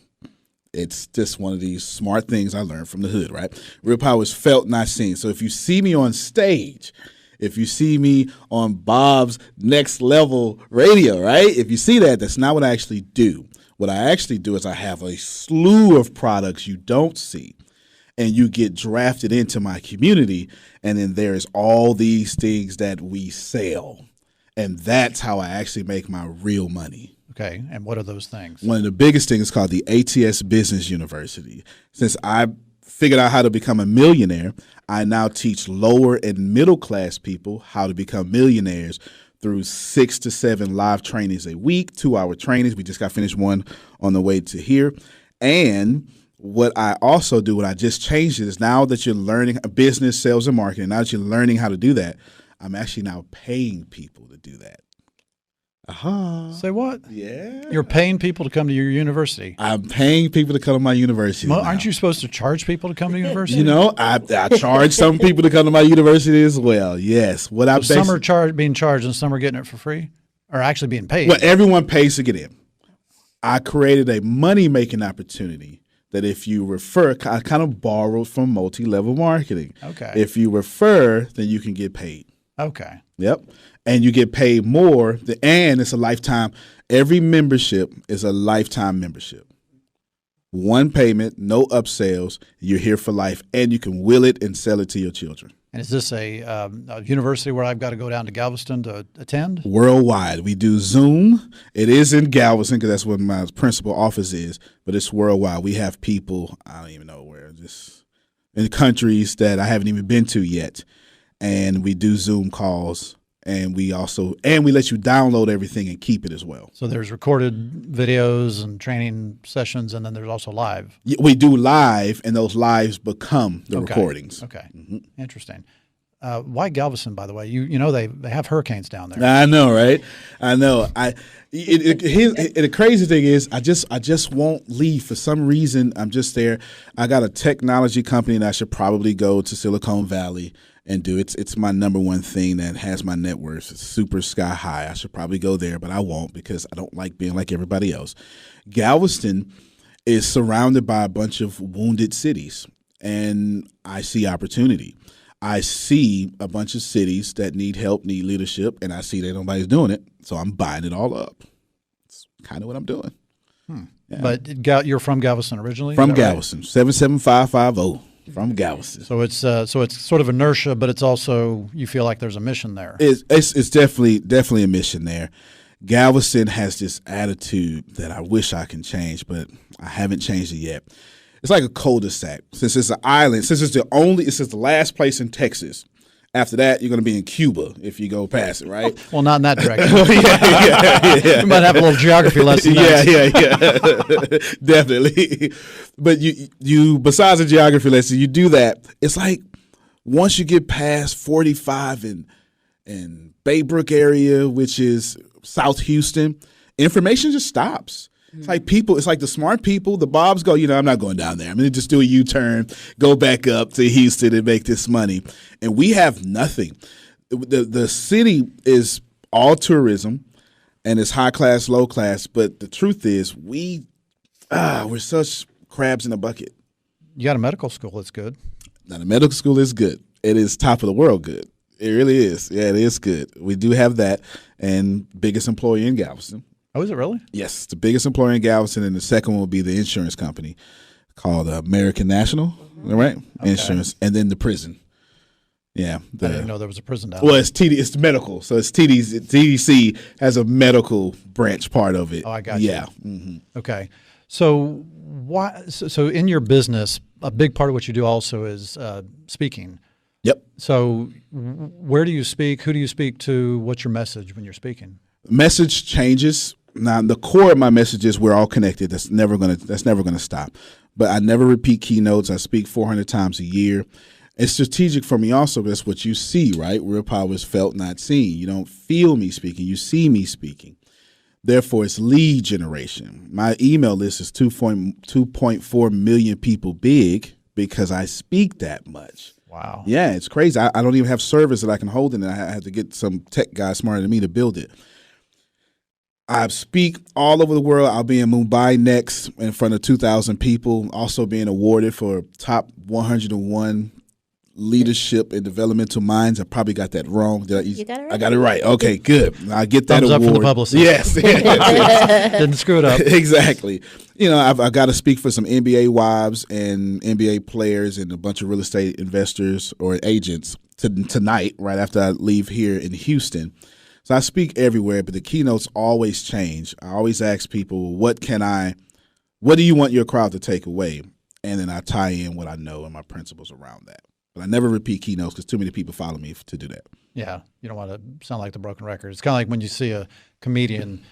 It's just one of these smart things I learned from the hood, right? Real power is felt, not seen. So if you see me on stage, if you see me on Bob's Next Level Radio, right? If you see that, that's not what I actually do. What I actually do is I have a slew of products you don't see, and you get drafted into my community, and then there's all these things that we sell. And that's how I actually make my real money. Okay, and what are those things? One of the biggest things is called the ATS Business University. Since I figured out how to become a millionaire, I now teach lower and middle class people how to become millionaires through 6 to 7 live trainings a week, 2-hour trainings. We just got finished one on the way to here. And what I also do, what I just changed it, is now that you're learning business, sales, and marketing, now that you're learning how to do that, I'm actually now paying people to do that. Say what? Yeah. You're paying people to come to your university. I'm paying people to come to my university. Well, now. aren't you supposed to charge people to come to university? I charge some people to come to my university as well. Yes. So some are being charged and some are getting it for free, or actually being paid. Well, everyone pays to get in. I created a money-making opportunity that if you refer, I kind of borrowed from multi-level marketing. Okay. If you refer, then you can get paid. Okay. Yep. And you get paid more, and it's a lifetime. Every membership is a lifetime membership. One payment, no upsells. You're here for life, and you can will it and sell it to your children. And is this a university where I've got to go down to Galveston to attend? Worldwide. We do Zoom. It is in Galveston because that's where my principal office is, but it's worldwide. We have people, I don't even know where, just in countries that I haven't even been to yet. And we do Zoom calls, and we let you download everything and keep it as well. So there's recorded videos and training sessions, and then there's also live. We do live, and those lives become the recordings. Okay. Mm-hmm. Interesting. Why Galveston, by the way? You know they have hurricanes down there. I know, right? I know. The crazy thing is, I just won't leave. For some reason, I'm just there. I got a technology company, and I should probably go to Silicon Valley and do it. It's my number one thing that has my net worth. It's super sky high. I should probably go there, but I won't because I don't like being like everybody else. Galveston is surrounded by a bunch of wounded cities, and I see opportunity. I see a bunch of cities that need help, need leadership, and I see that nobody's doing it, so I'm buying it all up. It's kind of what I'm doing. Yeah. But you're from Galveston originally? From Galveston, right? 77550. From Galveston. So it's sort of inertia, but it's also, you feel like there's a mission there. It's definitely a mission there. Galveston has this attitude that I wish I can change, but I haven't changed it yet. It's like a cul-de-sac. Since it's an island, since it's the last place in Texas. After that, you're going to be in Cuba if you go past it, right? Well, not in that direction. yeah. You might have a little geography lesson. Yeah. Definitely. But you besides the geography lesson, you do that. It's like once you get past 45 in Baybrook area, which is South Houston, information just stops. It's like the smart people, the Bobs go, I'm not going down there. I'm going to just do a U-turn, go back up to Houston and make this money. And we have nothing. The city is all tourism and it's high class, low class. But the truth is we're such crabs in a bucket. You got a medical school that's good. Now, the medical school is good. It is top of the world good. It really is. Yeah, it is good. We do have that, and biggest employee in Galveston. Oh, is it really? Yes, the biggest employer in Galveston, and the second one will be the insurance company called American National, right? Okay. Insurance, and then the prison. Yeah. I didn't know there was a prison down Well, there. it's medical. So it's TDC has a medical branch part of it. Oh, I got you. Yeah. Mm-hmm. Okay. So so in your business, a big part of what you do also is speaking. Yep. So where do you speak? Who do you speak to? What's your message when you're speaking? Message changes. Now, the core of my message is we're all connected. That's never gonna stop. But I never repeat keynotes. I speak 400 times a year. It's strategic for me also, but that's what you see, right? Real power is felt, not seen. You don't feel me speaking. You see me speaking. Therefore, it's lead generation. My email list is 2.4 million people big because I speak that much. Wow. Yeah, it's crazy. I don't even have servers that I can hold in it. I have to get some tech guy smarter than me to build it. I speak all over the world. I'll be in Mumbai next in front of 2,000 people, also being awarded for top 101 leadership and developmental minds. I probably got that wrong. You got it right. I got it right. Okay, good. I get that Thumbs award. up for the publicist. Yes. Didn't screw it up. Exactly. You know, I've got to speak for some NBA wives and NBA players and a bunch of real estate investors or agents tonight, right after I leave here in Houston. So I speak everywhere, but the keynotes always change. I always ask people, what do you want your crowd to take away? And then I tie in what I know and my principles around that. But I never repeat keynotes because too many people follow me to do that. Yeah, you don't want to sound like the broken record. It's kind of like when you see a comedian,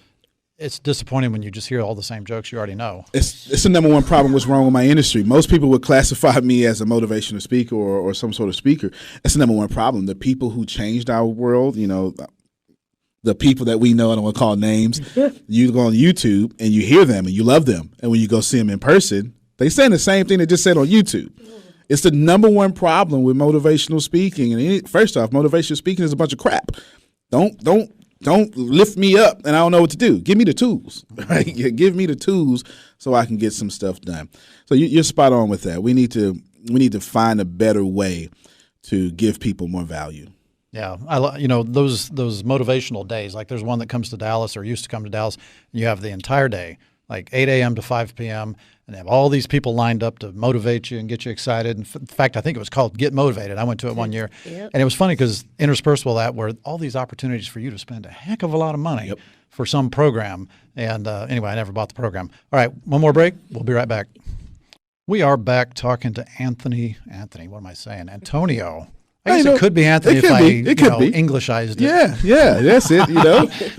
it's disappointing when you just hear all the same jokes you already know. It's the number one problem what's wrong with my industry. Most people would classify me as a motivational speaker or some sort of speaker. That's the number one problem. The people who changed our world, you know, the people that we know, I don't want to call names, you go on YouTube and you hear them and you love them. And when you go see them in person, they saying the same thing they just said on YouTube. It's the number one problem with motivational speaking. And first off, motivational speaking is a bunch of crap. Don't lift me up and I don't know what to do. Give me the tools, right? Give me the tools so I can get some stuff done. So you're spot on with that. We need to find a better way to give people more value. Yeah, those motivational days. Like there's one that comes to Dallas or used to come to Dallas. And you have the entire day, like 8 a.m. to 5 p.m. and they have all these people lined up to motivate you and get you excited. In fact, I think it was called Get Motivated. I went to it one year. Yep. And it was funny because interspersed with that were all these opportunities for you to spend a heck of a lot of money for some program. And anyway, I never bought the program. All right, one more break. We'll be right back. We are back talking to Anthony, what am I saying? Antonio. I guess it could be Anthony if I Englishized it. Yeah, that's it,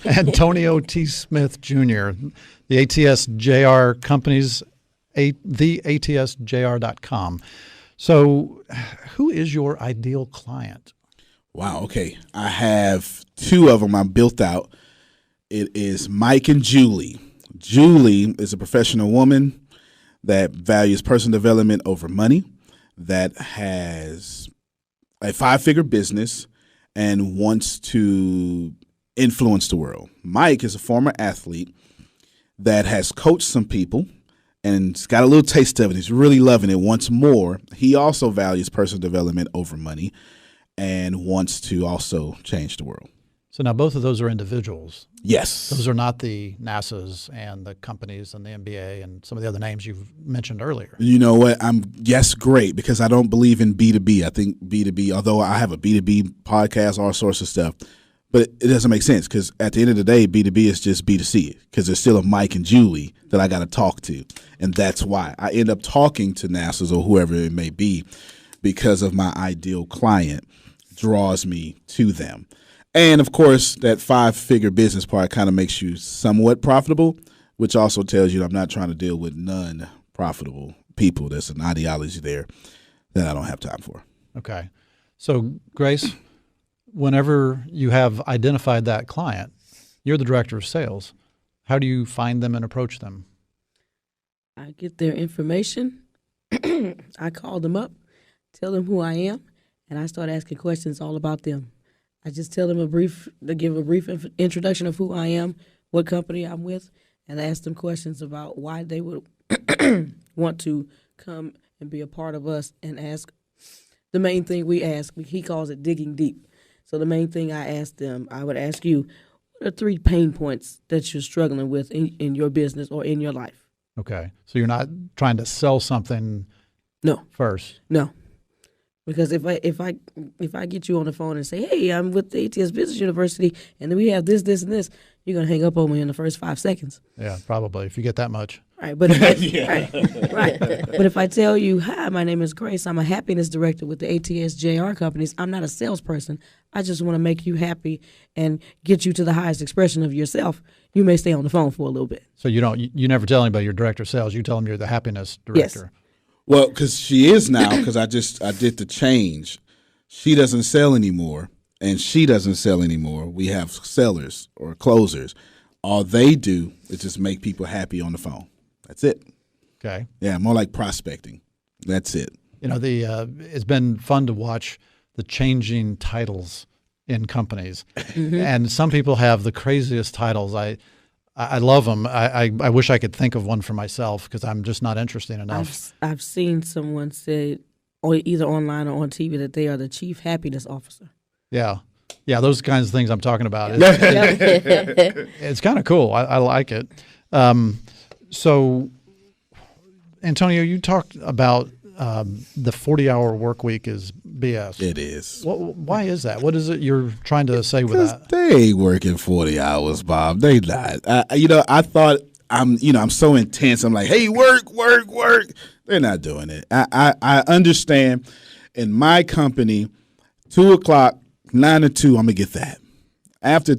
Antonio T. Smith Jr., the ATS JR companies, theatsjr.com. So who is your ideal client? Wow, okay. I have two of them I built out. It is Mike and Julie. Julie is a professional woman that values personal development over money, that has a 5-figure business and wants to influence the world. Mike is a former athlete that has coached some people and it's got a little taste of it. He's really loving it, wants more. He also values personal development over money and wants to also change the world. So now both of those are individuals. Yes. Those are not the NASAs and the companies and the MBA and some of the other names you've mentioned earlier. You know what? Great, because I don't believe in B2B. I think B2B, although I have a B2B podcast, all sorts of stuff, but it doesn't make sense because at the end of the day, B2B is just B2C because there's still a Mike and Julie that I got to talk to. And that's why I end up talking to NASAs or whoever it may be because of my ideal client draws me to them. And, of course, that 5-figure business part kind of makes you somewhat profitable, which also tells you I'm not trying to deal with non-profitable people. There's an ideology there that I don't have time for. Okay. So, Grace, whenever you have identified that client, you're the director of sales. How do you find them and approach them? I get their information. I call them up, tell them who I am, and I start asking questions all about them. I just tell them give a brief introduction of who I am, what company I'm with, and ask them questions about why they would want to come and be a part of us and ask. The main thing we ask, he calls it digging deep. So the main thing I ask them, I would ask you, what are 3 pain points that you're struggling with in your business or in your life? Okay. So you're not trying to sell something No. first? No. Because if I get you on the phone and say, hey, I'm with the ATS Business University, and then we have this, this, and this, you're gonna hang up on me in the first 5 seconds. Yeah, probably if you get that much. Right, but right. But if I tell you, hi, my name is Grace, I'm a happiness director with the ATS JR companies. I'm not a salesperson. I just want to make you happy and get you to the highest expression of yourself. You may stay on the phone for a little bit. So you never tell anybody you're director of sales. You tell them you're the happiness director. Yes. Well, because she is now, because I did the change. She doesn't sell anymore, and she doesn't sell anymore. We have sellers or closers. All they do is just make people happy on the phone. That's it. Okay. Yeah, more like prospecting. That's it. You know, it's been fun to watch the changing titles in companies, and some people have the craziest titles. I love them. I wish I could think of one for myself because I'm just not interesting enough. I've seen someone say, or either online or on TV, that they are the chief happiness officer. Yeah. Those kinds of things I'm talking about. It's kind of cool. I like it. So, Antonio, you talked about the 40-hour work week is BS. It is. Why is that? What is it you're trying to say with that? They ain't working 40 hours, Bob. They not. I thought I'm so intense. I'm like, hey, work. They're not doing it. I understand. In my company, 2 o'clock, 9 to 2, I'm gonna get that. After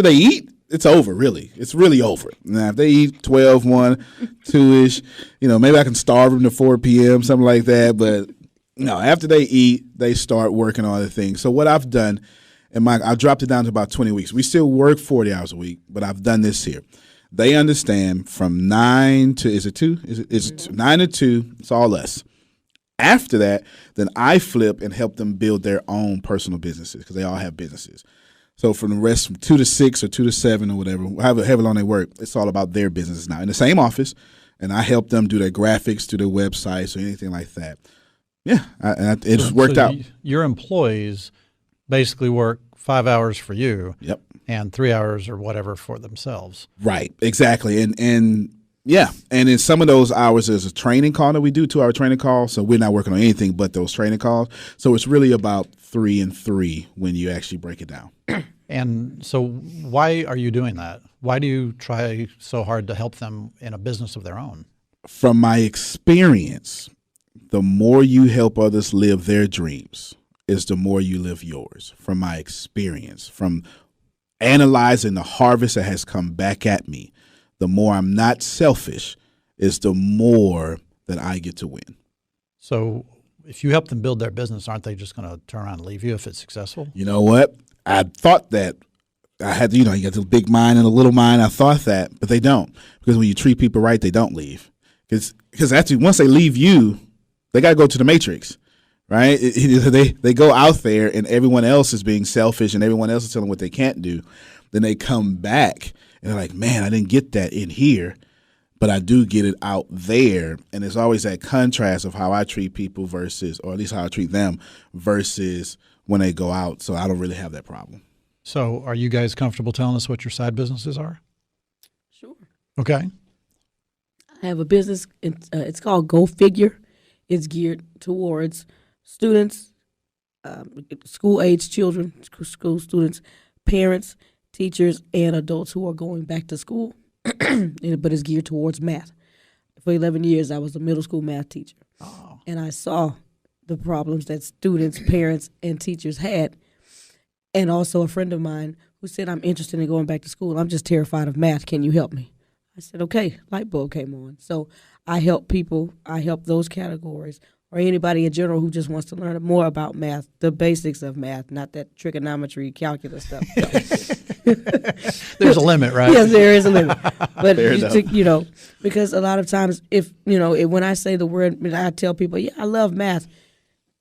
they eat, it's over, really. It's really over. Now, if they eat 12, 1, 2-ish, maybe I can starve them to 4 p.m., something like that. But, after they eat, they start working on other things. So what I've done, I dropped it down to about 20 weeks. We still work 40 hours a week, but I've done this here. They understand from 9 to, is it 2? Is it 9 to 2, it's all us. After that, then I flip and help them build their own personal businesses because they all have businesses. So from the rest, from 2 to 6 or 2 to 7 or whatever, however long they work, it's all about their business now in the same office, and I help them do their graphics, do their websites, or anything like that. Yeah, it's worked out. Your employees basically work 5 hours for you, yep, and 3 hours or whatever for themselves. Right, exactly, and yeah, and in some of those hours, there's a training call that we do, 2-hour training call. So we're not working on anything but those training calls. So it's really about 3 and 3 when you actually break it down. And so why are you doing that? Why do you try so hard to help them in a business of their own? From my experience, the more you help others live their dreams is the more you live yours. From my experience, from analyzing the harvest that has come back at me, the more I'm not selfish is the more that I get to win. So if you help them build their business, aren't they just going to turn around and leave you if it's successful? You know what? I thought that. I had, you got the big mind and the little mind. I thought that, but they don't. Because when you treat people right, they don't leave. Because actually, once they leave you, they got to go to the matrix, right? They go out there and everyone else is being selfish and everyone else is telling them what they can't do. Then they come back. And they're like, man, I didn't get that in here, but I do get it out there. And there's always that contrast of how I treat people versus, or at least how I treat them versus when they go out. So I don't really have that problem. So are you guys comfortable telling us what your side businesses are? Sure. Okay. I have a business. It's called Go Figure. It's geared towards students, school-age children, school students, parents, teachers, and adults who are going back to school, but it's geared towards math. For 11 years, I was a middle school math teacher, and I saw the problems that students, parents, and teachers had. And also a friend of mine who said, I'm interested in going back to school. I'm just terrified of math. Can you help me? I said, okay. Light bulb came on. So I help people. I help those categories, or anybody in general who just wants to learn more about math, the basics of math, not that trigonometry, calculus stuff. There's a limit, right? Yes, there is a limit. But, because a lot of times when I say the word, I tell people, yeah, I love math.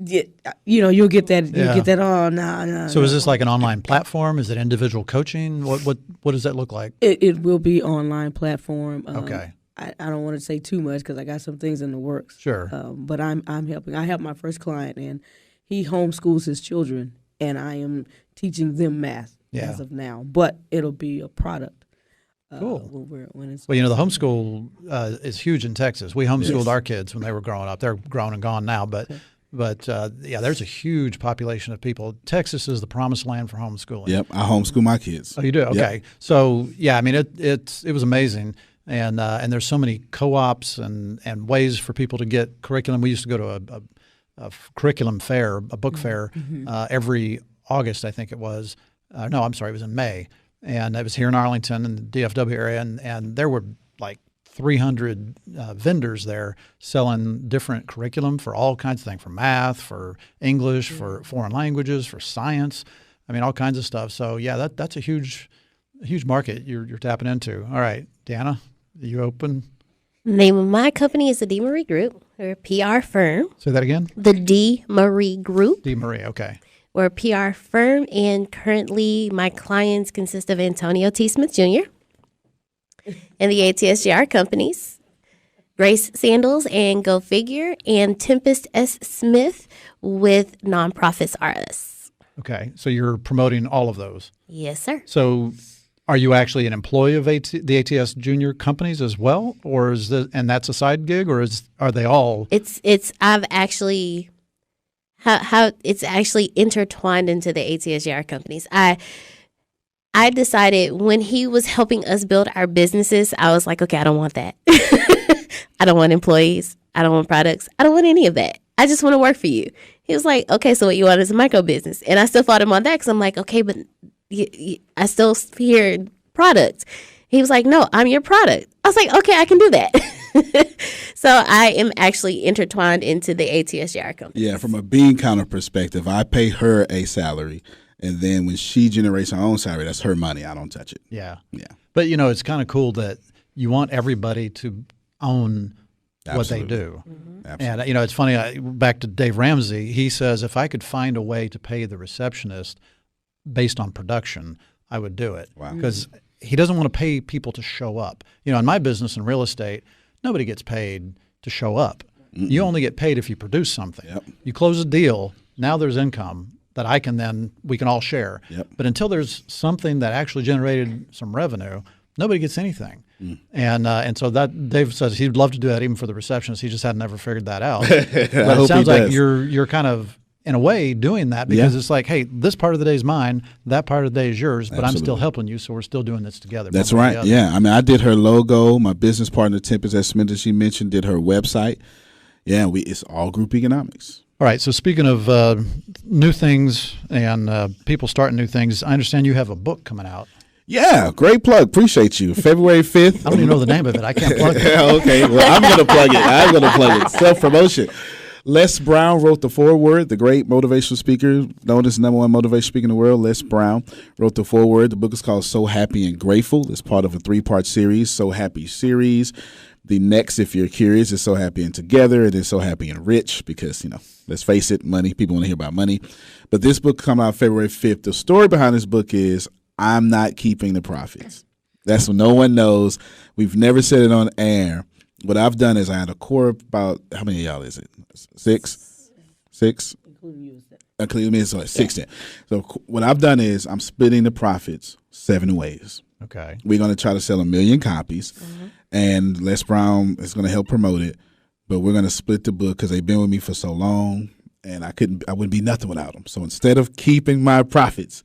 You'll get that. You get that. Oh, no. So is this like an online platform? Is it individual coaching? What does that look like? It will be online platform. Okay. I don't want to say too much because I got some things in the works. Sure. But I'm helping. I helped my first client, and he homeschools his children, and I am teaching them math as of now. But it'll be a product. Cool. When it's the homeschool is huge in Texas. We homeschooled our kids when they were growing up. They're grown and gone now, but But yeah, there's a huge population of people. Texas is the promised land for homeschooling. Yep, I homeschool my kids. Oh, you do? Okay. Yep. So yeah, I mean it was amazing, and there's so many co-ops and ways for people to get curriculum. We used to go to a curriculum fair, a book fair, every August, I think it was. No, I'm sorry, it was in May, and it was here in Arlington in the DFW area, and there were like 300 vendors there selling different curriculum for all kinds of things, for math, for English, for foreign languages, for science. I mean, all kinds of stuff. So yeah, that's a huge market you're tapping into. All right, Deanna, are you open? The name of my company is the D. Marie Group. We're a PR firm. Say that again. The D. Marie Group. D. Marie, okay. We're a PR firm, and currently my clients consist of Antonio T. Smith Jr. and the ATSJR companies, Grace Sandals and Go Figure, and Tempest S. Smith with Nonprofits R Us. Okay, so you're promoting all of those. Yes, sir. So are you actually an employee of the ATS Junior companies as well, or and that's a side gig, or are they all? I've actually how it's actually intertwined into the ATSJR companies. I decided when he was helping us build our businesses, I was like, okay, I don't want that. I don't want employees. I don't want products. I don't want any of that. I just want to work for you. He was like, okay, so what you want is a micro business. And I still fought him on that because I'm like, okay, but I still hear products. He was like, no, I'm your product. I was like, okay, I can do that. So I am actually intertwined into the ATSJR company. Yeah, from a bean counter perspective, I pay her a salary. And then when she generates her own salary, that's her money. I don't touch it. Yeah. Yeah. But, it's kind of cool that you want everybody to own what they Absolutely. do. Absolutely. And, it's funny, back to Dave Ramsey, he says, if I could find a way to pay the receptionist based on production, I would do it. Wow. Because he doesn't want to pay people to show up. In my business in real estate, nobody gets paid to show up. You only get paid if you produce something. Yep. You close a deal, now there's income that we can all share. Yep. But until there's something that actually generated some revenue, nobody gets anything. And so that Dave says he'd love to do that even for the receptionist. He just had never figured that out. But it sounds like you're kind of in a way doing that because it's like, hey, this part of the day is mine, that part of the day is yours, but I'm still helping you, so we're still doing this together. That's right. Yeah. I mean, I did her logo. My business partner, Tempest S. Smith, as she mentioned, did her website. Yeah, it's all group economics. All right. So speaking of new things and people starting new things, I understand you have a book coming out. Yeah, great plug. Appreciate you. February 5th. I don't even know the name of it. I can't plug it. Okay, well, I'm going to plug it. Self-promotion. Les Brown wrote the foreword, the great motivational speaker, known as #1 motivational speaker in the world. Les Brown wrote the foreword. The book is called So Happy and Grateful. It's part of a 3-part series, So Happy series. The next, if you're curious, is So Happy and Together. It is So Happy and Rich because, let's face it, money. People want to hear about money. But this book come out February 5th. The story behind this book is I'm not keeping the profits. That's what no one knows. We've never said it on air. What I've done is I had a core about, how many of y'all is it? Six? Including me, so it's 16. So what I've done is I'm splitting the profits 7 ways. Okay. We're going to try to sell 1 million copies, and Les Brown is going to help promote it. But we're going to split the book because they've been with me for so long, and I wouldn't be nothing without them. So instead of keeping my profits,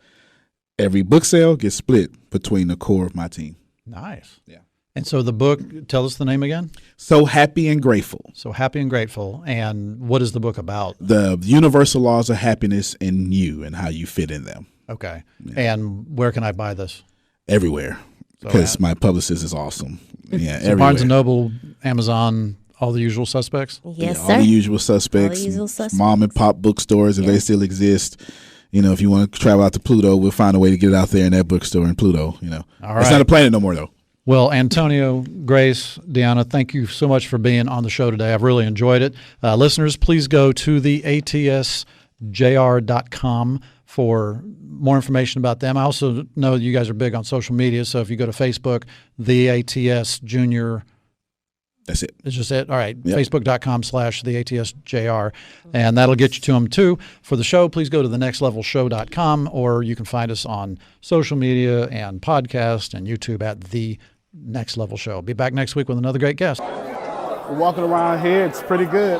every book sale gets split between the core of my team. Nice. Yeah. And so the book, tell us the name again. So Happy and Grateful. So Happy and Grateful. And what is the book about? The universal laws of happiness in you and how you fit in them. Okay. Yeah. And where can I buy this? Everywhere. Because my publicist is awesome. Yeah, so everywhere. Barnes & Noble, Amazon, all the usual suspects? Yes, all sir. the usual suspects. All the usual suspects. Mom and pop bookstores, if they still exist. If you want to travel out to Pluto, we'll find a way to get it out there in that bookstore in Pluto. All right. It's not a planet no more, though. Well, Antonio, Grace, Deanna, thank you so much for being on the show today. I've really enjoyed it. Listeners, please go to the atsjr.com for more information about them. I also know you guys are big on social media, so if you go to Facebook, the ATS Junior. That's it. It's just it? All right. Yep. Facebook.com/theatsjr. And that'll get you to them, too. For the show, please go to thenextlevelshow.com, or you can find us on social media and podcast and YouTube at The Next Level Show. Be back next week with another great guest. We're walking around here. It's pretty good.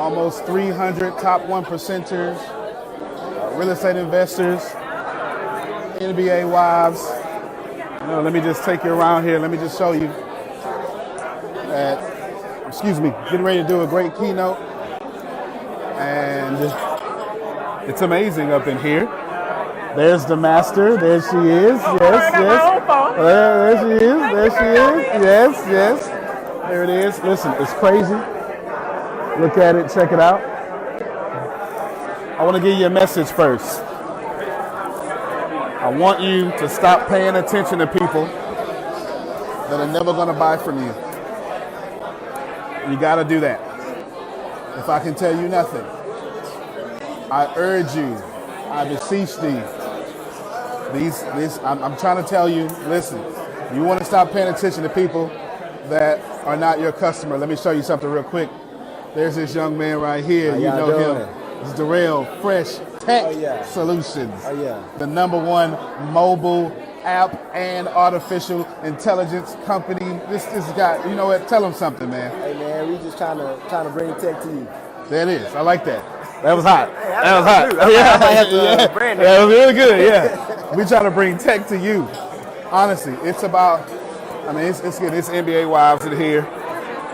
almost 300 top 1%ers, real estate investors, NBA wives. Let me just take you around here. Let me just show you that, getting ready to do a great keynote. And it's amazing up in here. There's the master. There she is. Yes, yes. There she is. There she is. Yes, yes. There it is. Listen, it's crazy. Look at it. Check it out. I want to give you a message first. I want you to stop paying attention to people that are never going to buy from you. You got to do that. If I can tell you nothing, I urge you, I beseech thee. I'm trying to tell you, listen, you want to stop paying attention to people that are not your customer. Let me show you something real quick. There's this young man right here. You know him. It's Darrell, Fresh Tech Solutions. The #1 mobile app and artificial intelligence company. This guy, you know what? Tell him something, man. Hey man, we just trying to bring tech to you. There it is. I like that. That was hot. That was hot. That was really good. Yeah. We try to bring tech to you. Honestly, it's about. I mean, it's NBA wives in here.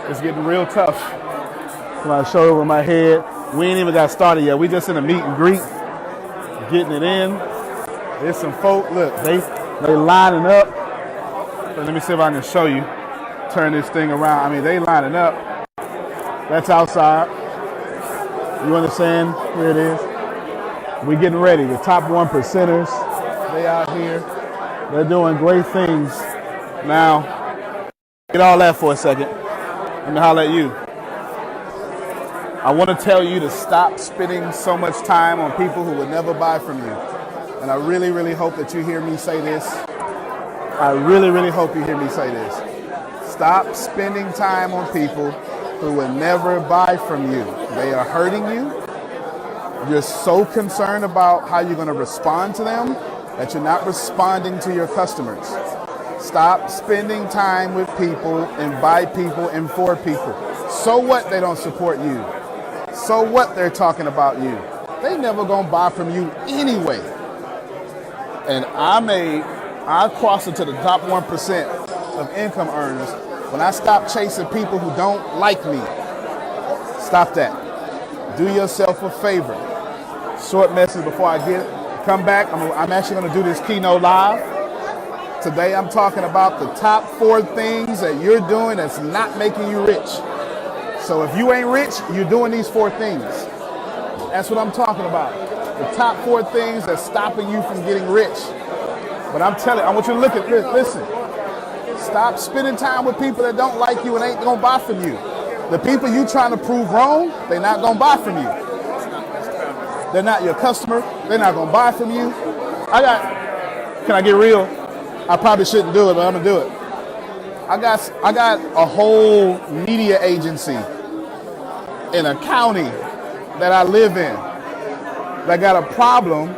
It's getting real tough. My shoulder over my head. We ain't even got started yet. We just in a meet and greet, getting it in. There's some folk. Look, they lining up. So let me see if I can show you. Turn this thing around. I mean, they lining up. That's outside. You understand? Here it is. We getting ready. The top 1%ers. They out here. They're doing great things. Now, get all that for a second. Let me holler at you. I want to tell you to stop spending so much time on people who would never buy from you. And I really, really hope that you hear me say this. I really, really hope you hear me say this. Stop spending time on people who would never buy from you. They are hurting you. You're so concerned about how you're going to respond to them that you're not responding to your customers. Stop spending time with people and by people and for people. So what they don't support you? So what they're talking about you? They never gonna buy from you anyway. And I crossed into the top 1% of income earners when I stopped chasing people who don't like me. Stop that. Do yourself a favor. Short message before I come back. I'm actually gonna do this keynote live. Today I'm talking about the top 4 things that you're doing that's not making you rich. So if you ain't rich, you're doing these 4 things. That's what I'm talking about. The top 4 things that's stopping you from getting rich. But I'm telling you, I want you to look at this. Listen, stop spending time with people that don't like you and ain't gonna buy from you. The people you trying to prove wrong, they're not gonna buy from you. They're not your customer. They're not gonna buy from you. Can I get real? I probably shouldn't do it, but I'm gonna do it. I got a whole media agency in a county that I live in that got a problem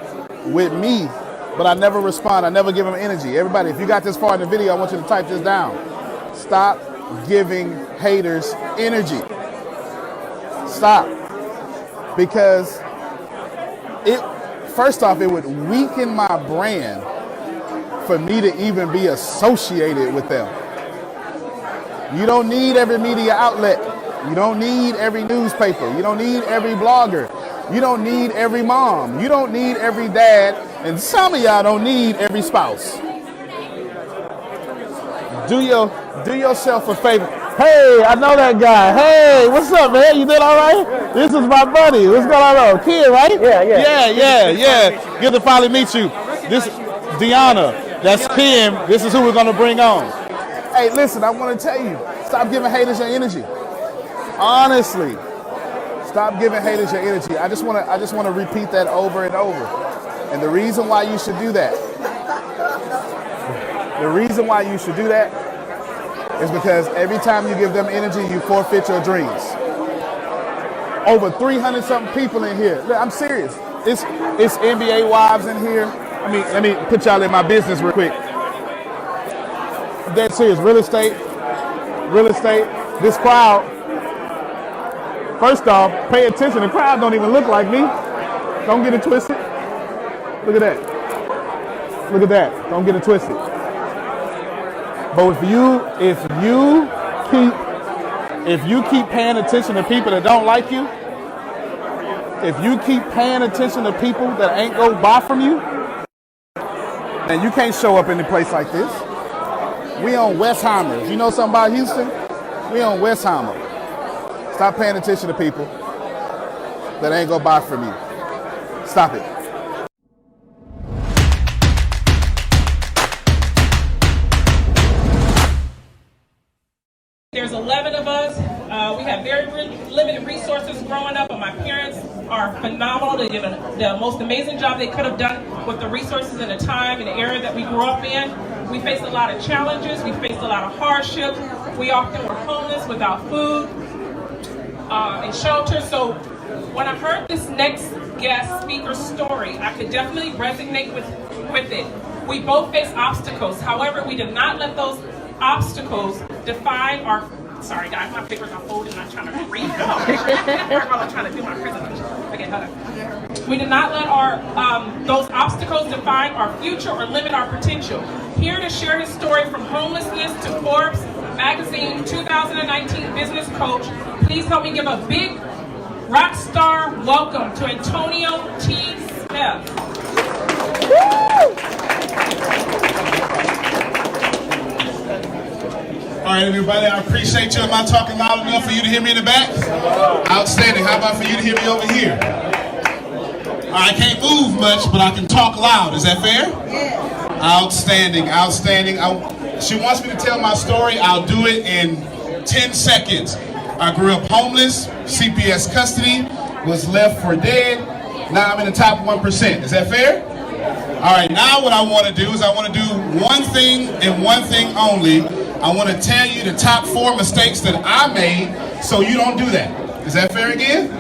with me, but I never respond. I never give them energy. Everybody, if you got this far in the video, I want you to type this down. Stop giving haters energy. Stop. Because first off, it would weaken my brand for me to even be associated with them. You don't need every media outlet. You don't need every newspaper. You don't need every blogger. You don't need every mom. You don't need every dad. And some of y'all don't need every spouse. Do yourself a favor. Hey, I know that guy. Hey, what's up, man? You doing all right? This is my buddy. What's going on? Kid, right? Yeah. Good to finally meet you. This is Deanna. That's Kim. This is who we're going to bring on. Hey, listen, I want to tell you, stop giving haters your energy. Honestly, stop giving haters your energy. I just want to repeat that over and over. And the reason why you should do that, is because every time you give them energy, you forfeit your dreams. Over 300 something people in here. Look, I'm serious. It's NBA wives in here. Let me put y'all in my business real quick. I'm dead serious. Real estate. This crowd. First off, pay attention. The crowd don't even look like me. Don't get it twisted. Look at that. Look at that. Don't get it twisted. But if you keep paying attention to people that don't like you, if you keep paying attention to people that ain't go buy from you, then you can't show up in a place like this. We on Westheimer. You know something about Houston? We on Westheimer. Stop paying attention to people that ain't gonna buy from you. Stop it. There's 11 of us. We have very limited resources growing up, but my parents are phenomenal. They did the most amazing job they could have done with the resources and the time and the area that we grew up in. We faced a lot of challenges. We faced a lot of hardships. We often were homeless without food and shelter. So when I heard this next guest speaker's story, I could definitely resonate with it. We both face obstacles. However, we did not let those obstacles define our, sorry guys, my papers are folded and I'm trying to read them. I'm trying to do my presentation. Okay, hold on. We did not let those obstacles define our future or limit our potential. Here to share his story from homelessness to Forbes Magazine 2019 Business Coach, please help me give a big rock star welcome to Antonio T. Smith. All right, everybody, I appreciate you. Am I talking loud enough for you to hear me in the back? Outstanding. How about for you to hear me over here? I can't move much, but I can talk loud. Is that fair? Yeah. Outstanding, outstanding. She wants me to tell my story. I'll do it in 10 seconds. I grew up homeless, CPS custody, was left for dead. Now I'm in the top 1%. Is that fair? All right, now what I want to do is I want to do one thing and one thing only. I want to tell you the top 4 mistakes that I made so you don't do that. Is that fair again?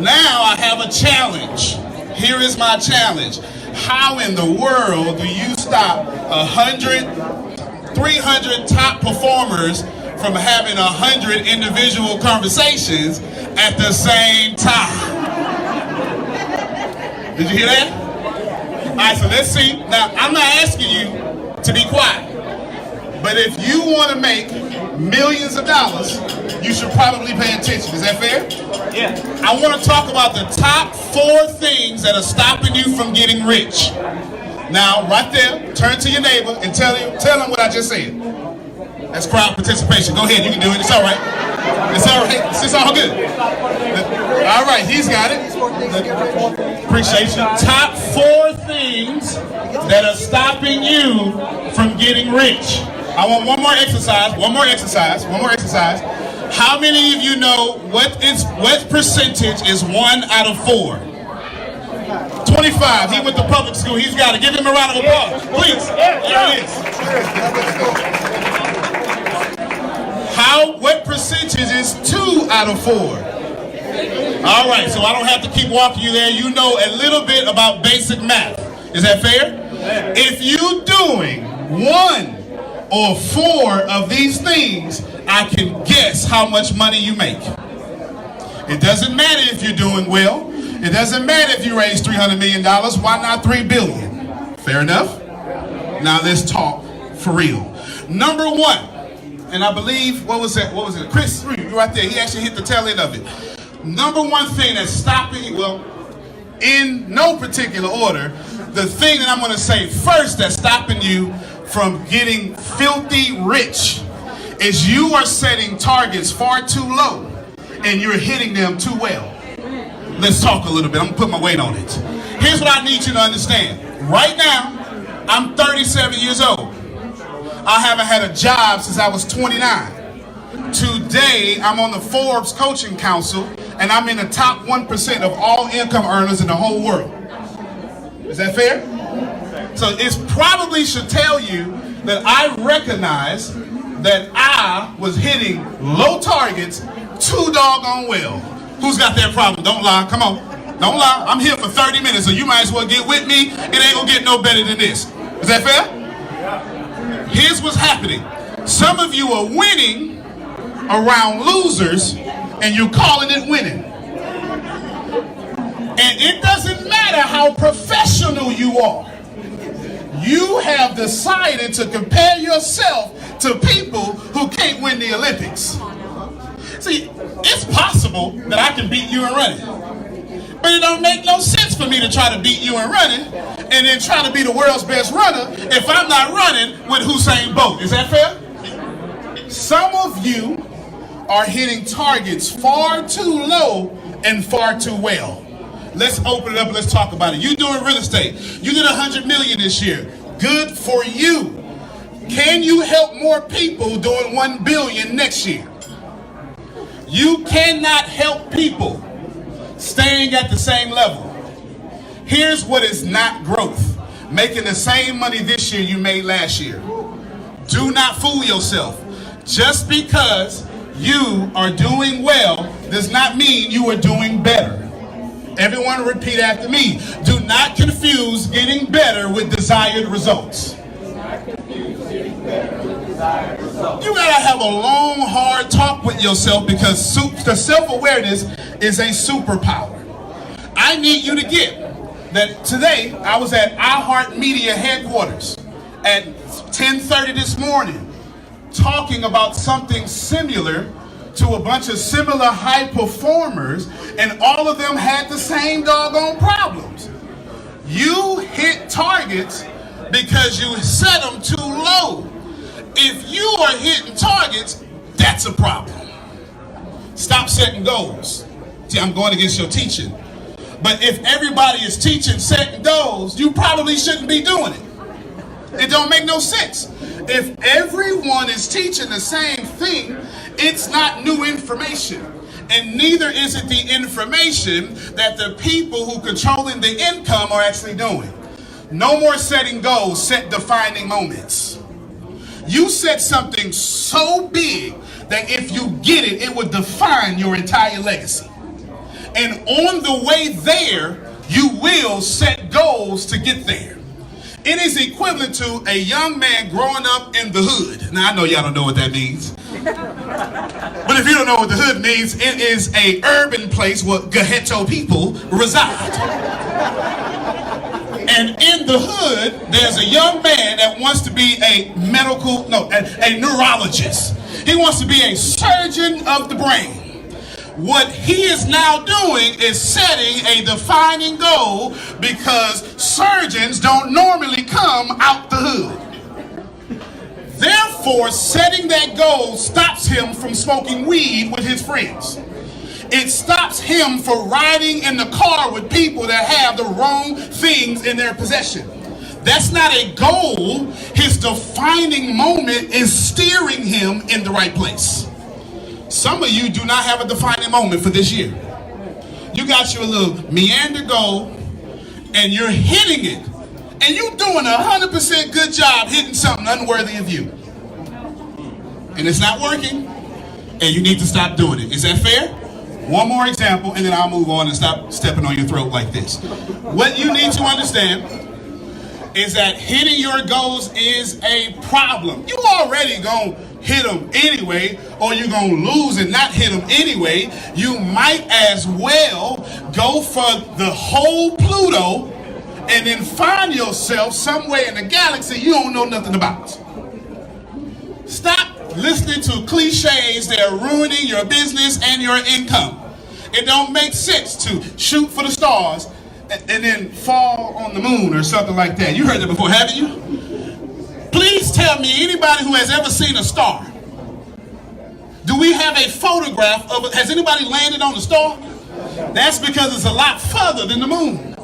Now I have a challenge. Here is my challenge. How in the world do you stop 100, 300 top performers from having 100 individual conversations at the same time? Did you hear that? All right, so let's see. Now, I'm not asking you to be quiet. But if you want to make millions of dollars, you should probably pay attention. Is that fair? Yeah. I want to talk about the top 4 things that are stopping you from getting rich. Now, right there, turn to your neighbor and tell them what I just said. That's crowd participation. Go ahead, you can do it. It's all right. It's all right. It's all good. All right, he's got it. Appreciate you. Top 4 things that are stopping you from getting rich. I want one more exercise. How many of you know what percentage is 1 out of 4? 25. He went to public school. He's got it. Give him a round of applause. Please. There it is. What percentage is 2 out of 4? All right, so I don't have to keep walking you there. You know a little bit about basic math. Is that fair? If you're doing 1 or 4 of these things, I can guess how much money you make. It doesn't matter if you're doing well. It doesn't matter if you raise $300 million. Why not $3 billion? Fair enough? Now let's talk for real. Number 1, and I believe, what was it? Chris, you're right there. He actually hit the tail end of it. Number 1 thing that's stopping you, well, in no particular order, the thing that I'm going to say first that's stopping you from getting filthy rich is you are setting targets far too low and you're hitting them too well. Let's talk a little bit. I'm going to put my weight on it. Here's what I need you to understand. Right now, I'm 37 years old. I haven't had a job since I was 29. Today, I'm on the Forbes Coaching Council and I'm in the top 1% of all income earners in the whole world. Is that fair? So it probably should tell you that I recognize that I was hitting low targets too doggone well. Who's got that problem? Don't lie. Come on. Don't lie. I'm here for 30 minutes, so you might as well get with me. It ain't gonna get no better than this. Is that fair? Here's what's happening. Some of you are winning around losers, and you're calling it winning. And it doesn't matter how professional you are. You have decided to compare yourself to people who can't win the Olympics. See, it's possible that I can beat you in running. But it don't make no sense for me to try to beat you in running and then try to be the world's best runner if I'm not running with Usain Bolt. Is that fair? Some of you are hitting targets far too low and far too well. Let's open it up and let's talk about it. You doing real estate. You did $100 million this year. Good for you. Can you help more people doing $1 billion next year? You cannot help people staying at the same level. Here's what is not growth. Making the same money this year you made last year. Do not fool yourself. Just because you are doing well does not mean you are doing better. Everyone repeat after me. Do not confuse getting better with desired results. You gotta have a long, hard talk with yourself because the self-awareness is a superpower. I need you to get that today I was at iHeartMedia headquarters at 10:30 this morning talking about something similar to a bunch of similar high performers, and all of them had the same doggone problems. You hit targets because you set them too low. If you are hitting targets, that's a problem. Stop setting goals. See, I'm going against your teaching. But if everybody is teaching setting goals, you probably shouldn't be doing it. It don't make no sense. If everyone is teaching the same thing, it's not new information. And neither is it the information that the people who controlling the income are actually doing. No more setting goals, set defining moments. You set something so big that if you get it, it would define your entire legacy. And on the way there, you will set goals to get there. It is equivalent to a young man growing up in the hood. Now, I know y'all don't know what that means. But if you don't know what the hood means, it is a urban place where ghetto people reside. And in the hood, there's a young man that wants to be a neurologist. He wants to be a surgeon of the brain. What he is now doing is setting a defining goal because surgeons don't normally come out the hood. Therefore, setting that goal stops him from smoking weed with his friends. It stops him from riding in the car with people that have the wrong things in their possession. That's not a goal. His defining moment is steering him in the right place. Some of you do not have a defining moment for this year. You got your little meander goal and you're hitting it. And you're doing 100% good job hitting something unworthy of you. And it's not working. And you need to stop doing it. Is that fair? One more example and then I'll move on and stop stepping on your throat like this. What you need to understand is that hitting your goals is a problem. You already gonna hit them anyway, or you're gonna lose and not hit them anyway. You might as well go for the whole Pluto and then find yourself somewhere in the galaxy you don't know nothing about. Stop listening to cliches that are ruining your business and your income. It don't make sense to shoot for the stars and then fall on the moon or something like that. You heard that before, haven't you? Please tell me anybody who has ever seen a star. Do we have a photograph of it? Has anybody landed on a star? That's because it's a lot further than the moon.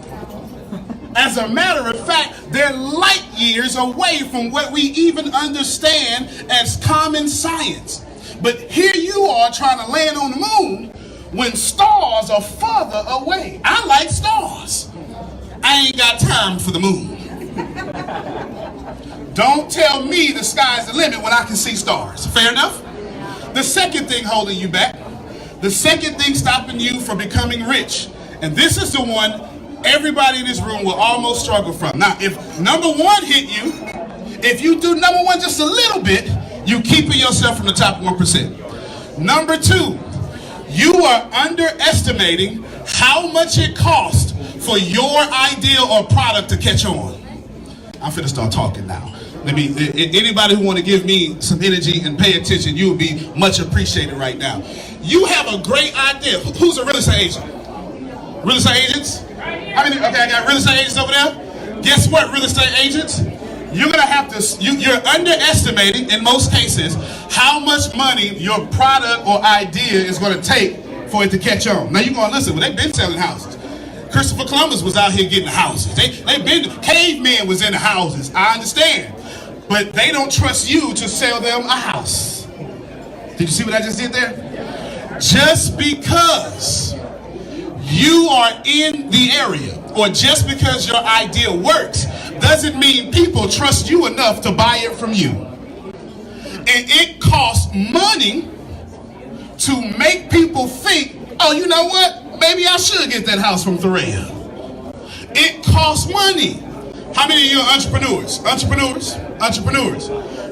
As a matter of fact, they're light years away from what we even understand as common science. But here you are trying to land on the moon when stars are further away. I like stars. I ain't got time for the moon. Don't tell me the sky's the limit when I can see stars. Fair enough? The second thing holding you back, the second thing stopping you from becoming rich, and this is the one everybody in this room will almost struggle from. Now, if number one hit you, if you do number one just a little bit, you keeping yourself from the top 1%. Number two, You are underestimating how much it costs for your idea or product to catch on. I'm finna start talking now. Anybody who want to give me some energy and pay attention, you will be much appreciated right now. You have a great idea. Who's a real estate agent? Real estate agents? Okay, I got real estate agents over there. Guess what, real estate agents? You're gonna have to, you're underestimating, in most cases, how much money your product or idea is gonna take for it to catch on. Now you're gonna listen, well, they've been selling houses. Christopher Columbus was out here getting houses. Cavemen was in the houses, I understand. But they don't trust you to sell them a house. Did you see what I just did there? Just because you are in the area, or just because your idea works, doesn't mean people trust you enough to buy it from you. And it costs money to make people think, oh, you know what? Maybe I should get that house from Thoraya. It costs money. How many of you are entrepreneurs? Entrepreneurs.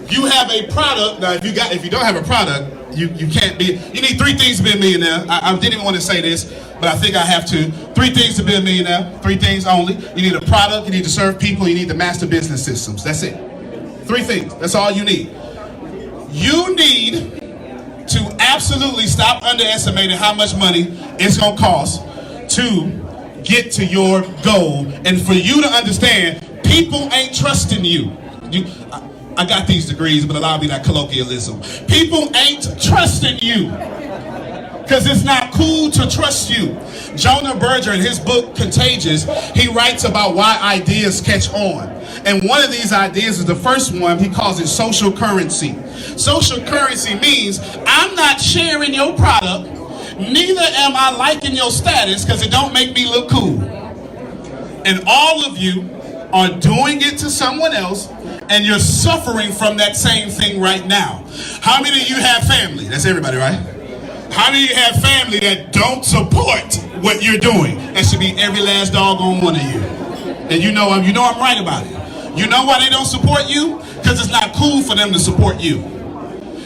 You have a product. Now, if you don't have a product, you can't be. You need 3 things to be a millionaire. I didn't even want to say this, but I think I have to. 3 things to be a millionaire. 3 things only. You need a product. You need to serve people. You need to master business systems. That's it. 3 things. That's all you need. You need to absolutely stop underestimating how much money it's going to cost to get to your goal, and for you to understand, people ain't trusting you. I got these degrees, but allow me that colloquialism. People ain't trusting you because it's not cool to trust you. Jonah Berger, in his book Contagious, he writes about why ideas catch on. And one of these ideas is the first one. He calls it social currency. Social currency means I'm not sharing your product, neither am I liking your status because it don't make me look cool. And all of you are doing it to someone else, and you're suffering from that same thing right now. How many of you have family? That's everybody, right? How many of you have family that don't support what you're doing? That should be every last doggone one of you. And you know I'm right about it. You know why they don't support you? Because it's not cool for them to support you.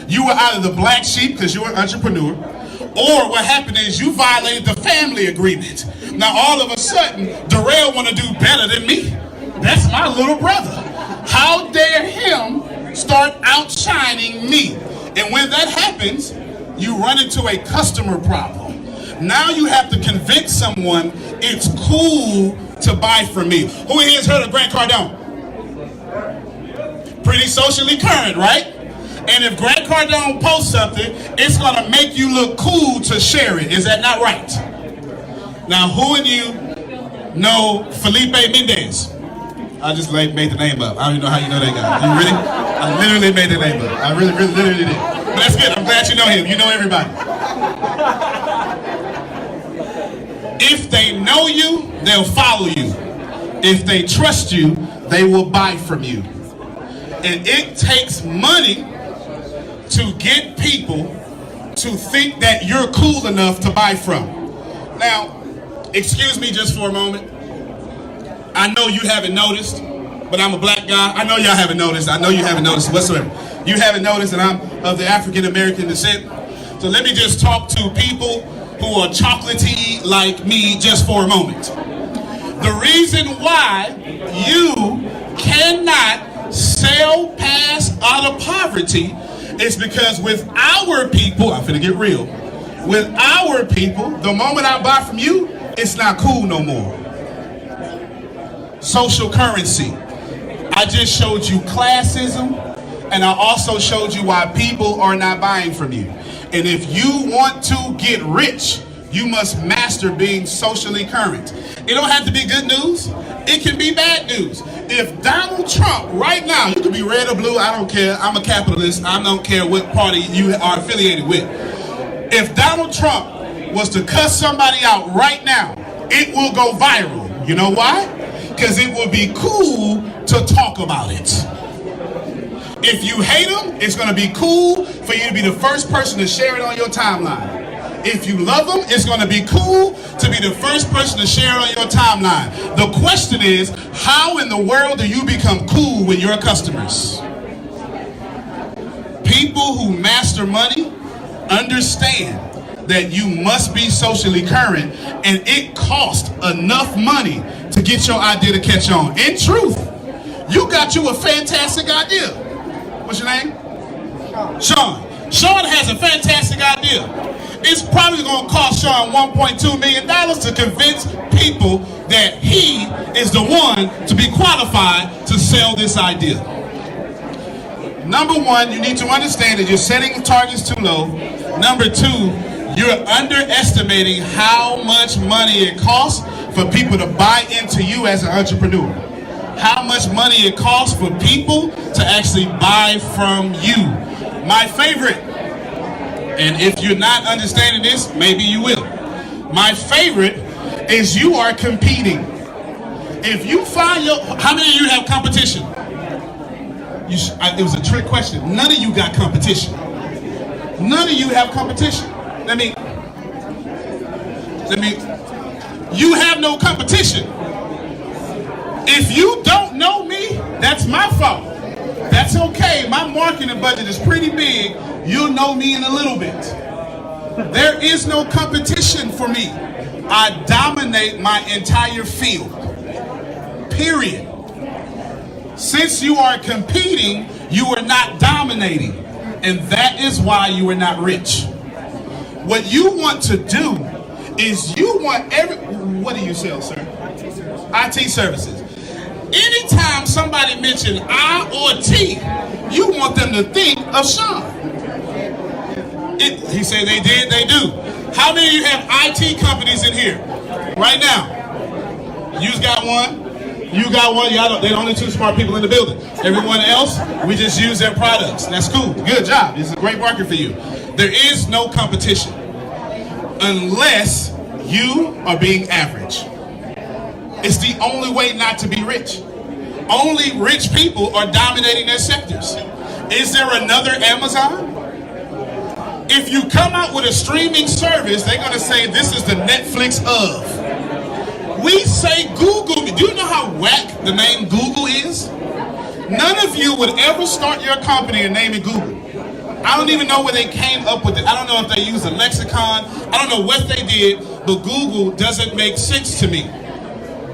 You were either the black sheep because you're an entrepreneur, or what happened is you violated the family agreement. Now all of a sudden, Darrell want to do better than me. That's my little brother. How dare him start outshining me? And when that happens, you run into a customer problem. Now you have to convince someone it's cool to buy from me. Who here has heard of Grant Cardone? Pretty socially current, right? And if Grant Cardone posts something, it's going to make you look cool to share it. Is that not right? Now, who of you know Felipe Mendez? I just made the name up. I don't even know how you know that guy. You really? I literally made the name up. I really literally did. But that's good. I'm glad you know him. You know everybody. If they know you, they'll follow you. If they trust you, they will buy from you. And it takes money to get people to think that you're cool enough to buy from. Now, excuse me just for a moment. I know you haven't noticed, but I'm a black guy. I know y'all haven't noticed. I know you haven't noticed whatsoever. You haven't noticed that I'm of the African American descent. So let me just talk to people who are chocolatey like me just for a moment. The reason why you cannot sail past out of poverty is because with our people, I'm finna get real, with our people, the moment I buy from you, it's not cool no more. Social currency. I just showed you classism, and I also showed you why people are not buying from you. And if you want to get rich, you must master being socially current. It don't have to be good news. It can be bad news. If Donald Trump, right now, you can be red or blue, I don't care. I'm a capitalist. I don't care what party you are affiliated with. If Donald Trump was to cuss somebody out right now, it will go viral. You know why? Because it will be cool to talk about it. If you hate them, it's going to be cool for you to be the first person to share it on your timeline. If you love them, it's going to be cool to be the first person to share it on your timeline. The question is, how in the world do you become cool with your customers? People who master money understand that you must be socially current, and it costs enough money to get your idea to catch on. In truth, you got you a fantastic idea. What's your name? Sean. Sean has a fantastic idea. It's probably going to cost Sean $1.2 million to convince people that he is the one to be qualified to sell this idea. Number one, you need to understand that you're setting targets too low. Number two, you're underestimating how much money it costs for people to buy into you as an entrepreneur. How much money it costs for people to actually buy from you. My favorite, and if you're not understanding this, maybe you will. My favorite is you are competing. If you find how many of you have competition? It was a trick question. None of you got competition. None of you have competition. You have no competition. If you don't know me, that's my fault. That's okay. My marketing budget is pretty big. You'll know me in a little bit. There is no competition for me. I dominate my entire field. Period. Since you are competing, you are not dominating. And that is why you are not rich. What you want to do is you want what do you sell, sir? IT services. Anytime somebody mentions I or T, you want them to think of Sean. He said they did, they do. How many of you have IT companies in here? Right now. You got one. You got one. Y'all, they're the only two smart people in the building. Everyone else, we just use their products. That's cool. Good job. It's a great market for you. There is no competition unless you are being average. It's the only way not to be rich. Only rich people are dominating their sectors. Is there another Amazon? If you come out with a streaming service, they're going to say this is the Netflix of. We say Google. Do you know how whack the name Google is? None of you would ever start your company and name it Google. I don't even know where they came up with it. I don't know if they used a lexicon. I don't know what they did, but Google doesn't make sense to me.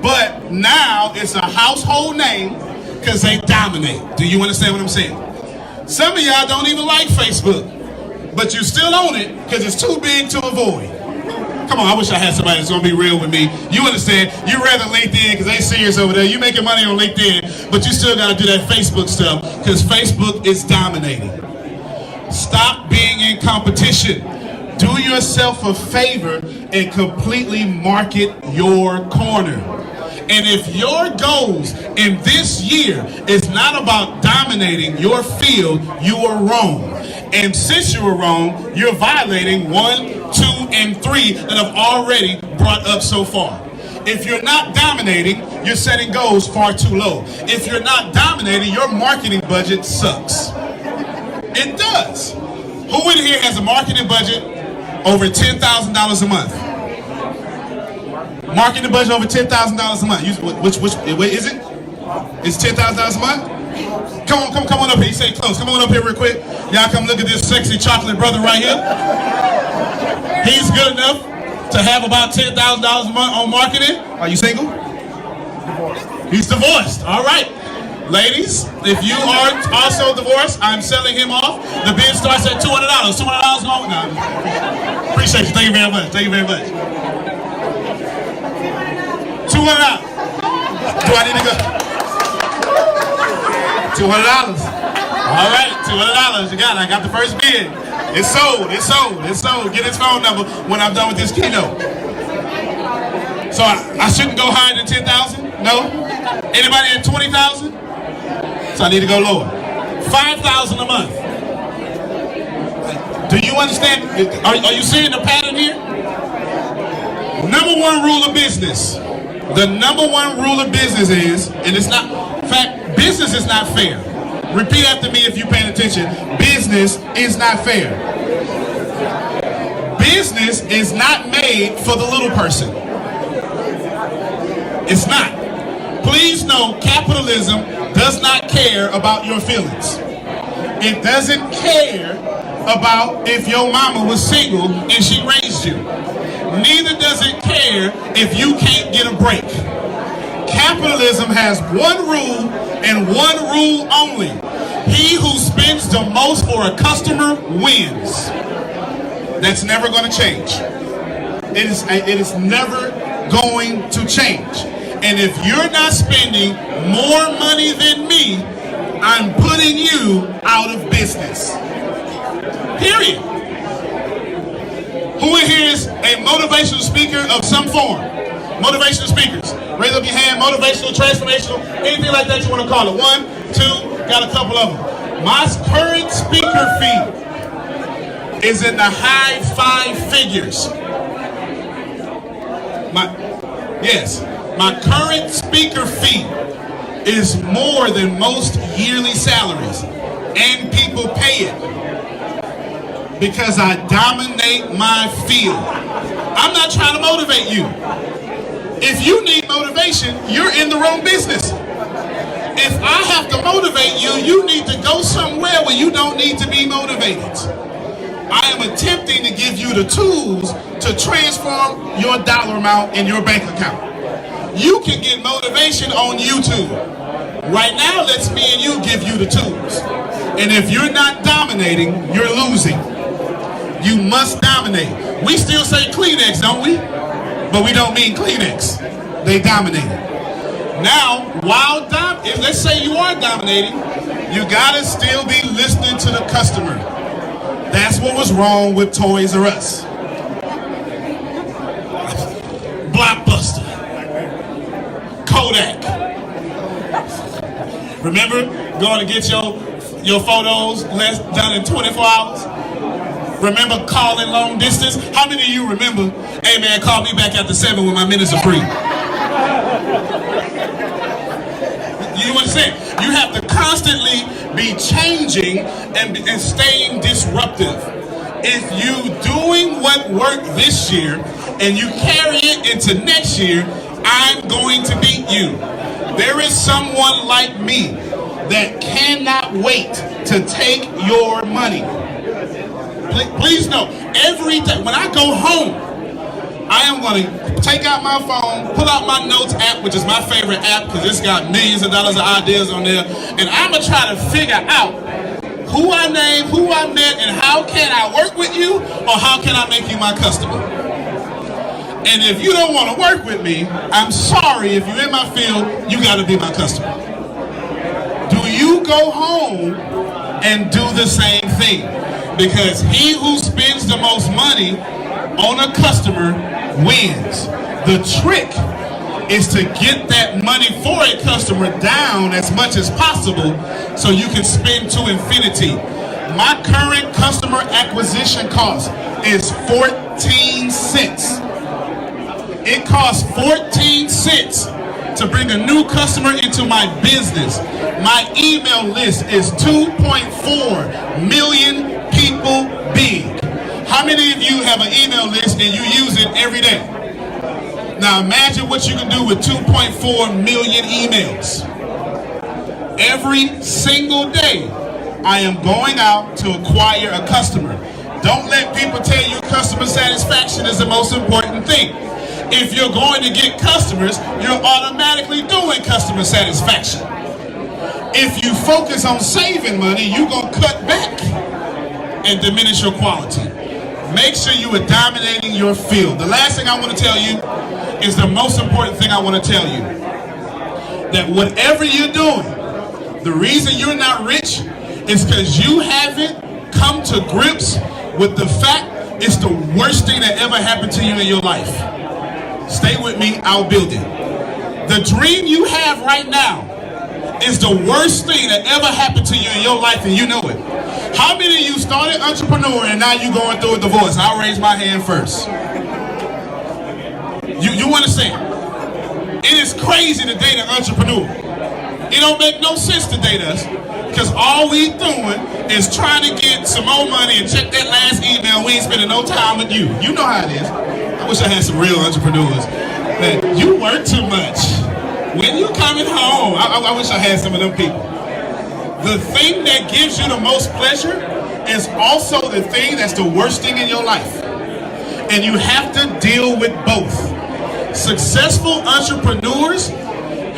But now it's a household name because they dominate. Do you understand what I'm saying? Some of y'all don't even like Facebook, but you still own it because it's too big to avoid. Come on, I wish I had somebody that's going to be real with me. You understand? You rather LinkedIn because they serious over there. You making money on LinkedIn, but you still got to do that Facebook stuff because Facebook is dominating. Stop being in competition. Do yourself a favor and completely market your corner. And if your goals in this year is not about dominating your field, you are wrong. And since you were wrong, you're violating 1, 2, and 3 that I've already brought up so far. If you're not dominating, you're setting goals far too low. If you're not dominating, your marketing budget sucks. It does. Who in here has a marketing budget over $10,000 a month? Marketing budget over $10,000 a month. Which is it? It's $10,000 a month? Come on up here. You say close. Come on up here real quick. Y'all come look at this sexy chocolate brother right here. He's good enough to have about $10,000 a month on marketing. Are you single? Divorced. He's divorced. All right. Ladies, if you are also divorced, I'm selling him off. The bid starts at $200. $200 going? No. Appreciate you. Thank you very much. Thank you very much. $200. Do I need to go? $200. All right, $200. You got it. I got the first bid. It's sold. It's sold. It's sold. Get his phone number when I'm done with this keynote. So I shouldn't go higher than 10,000? No? Anybody at 20,000? So I need to go lower. 5,000 a month. Do you understand? Are you seeing the pattern here? Number one rule of business. The number one rule of business is, and it's not, in fact, business is not fair. Repeat after me if you're paying attention. Business is not fair. Business is not made for the little person. It's not. Please know capitalism does not care about your feelings. It doesn't care about if your mama was single and she raised you. Neither does it care if you can't get a break. Capitalism has one rule and one rule only. He who spends the most for a customer wins. That's never going to change. It is never going to change. And if you're not spending more money than me, I'm putting you out of business. Period. Who in here is a motivational speaker of some form? Motivational speakers. Raise up your hand. Motivational, transformational, anything like that you want to call it. 1, 2, got a couple of them. My current speaker fee is in the high 5 figures. My current speaker fee is more than most yearly salaries, and people pay it because I dominate my field. I'm not trying to motivate you. If you need motivation, you're in the wrong business. If I have to motivate you, you need to go somewhere where you don't need to be motivated. I am attempting to give you the tools to transform your dollar amount in your bank account. You can get motivation on YouTube. Right now, let's me and you give you the tools. And if you're not dominating, you're losing. You must dominate. We still say Kleenex, don't we? But we don't mean Kleenex. They dominate. Now, let's say you are dominating, you gotta still be listening to the customer. That's what was wrong with Toys R Us. Blockbuster. Kodak. Remember going to get your photos done in 24 hours? Remember calling long distance? How many of you remember, hey man, call me back after 7 when my minutes are free? You understand? You have to constantly be changing and staying disruptive. If you doing what worked this year and you carry it into next year, I'm going to beat you. There is someone like me that cannot wait to take your money. Please know, every day when I go home, I am going to take out my phone, pull out my notes app, which is my favorite app because it's got millions of dollars of ideas on there, and I'm going to try to figure out who I named, who I met, and how can I work with you, or how can I make you my customer? And if you don't want to work with me, I'm sorry, if you're in my field, you got to be my customer. Do you go home and do the same thing? Because he who spends the most money on a customer wins. The trick is to get that money for a customer down as much as possible so you can spend to infinity. My current customer acquisition cost is 14 cents. It costs 14 cents to bring a new customer into my business. My email list is 2.4 million people big. How many of you have an email list and you use it every day? Now imagine what you can do with 2.4 million emails. Every single day, I am going out to acquire a customer. Don't let people tell you customer satisfaction is the most important thing. If you're going to get customers, you're automatically doing customer satisfaction. If you focus on saving money, you're going to cut back and diminish your quality. Make sure you are dominating your field. The last thing I want to tell you is the most important thing I want to tell you. That whatever you're doing, the reason you're not rich is because you haven't come to grips with the fact it's the worst thing that ever happened to you in your life. Stay with me, I'll build it. The dream you have right now is the worst thing that ever happened to you in your life, and you know it. How many of you started entrepreneur and now you going through a divorce? I'll raise my hand first. You understand? It is crazy to date an entrepreneur. It don't make no sense to date us because all we doing is trying to get some more money and check that last email. We ain't spending no time with you. You know how it is. I wish I had some real entrepreneurs. Man, you work too much. When you coming home, I wish I had some of them people. The thing that gives you the most pleasure is also the thing that's the worst thing in your life. And you have to deal with both. Successful entrepreneurs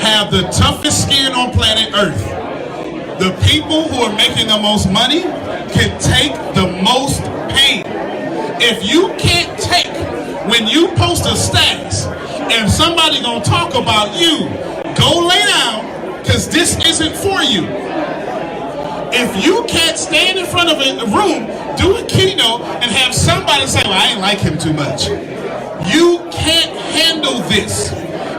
have the toughest skin on planet Earth. The people who are making the most money can take the most pain. If you can't take when you post a status and somebody gonna talk about you, go lay down, because this isn't for you. If you can't stand in front of a room, do a keynote, and have somebody say, well, I ain't like him too much. You can't handle this.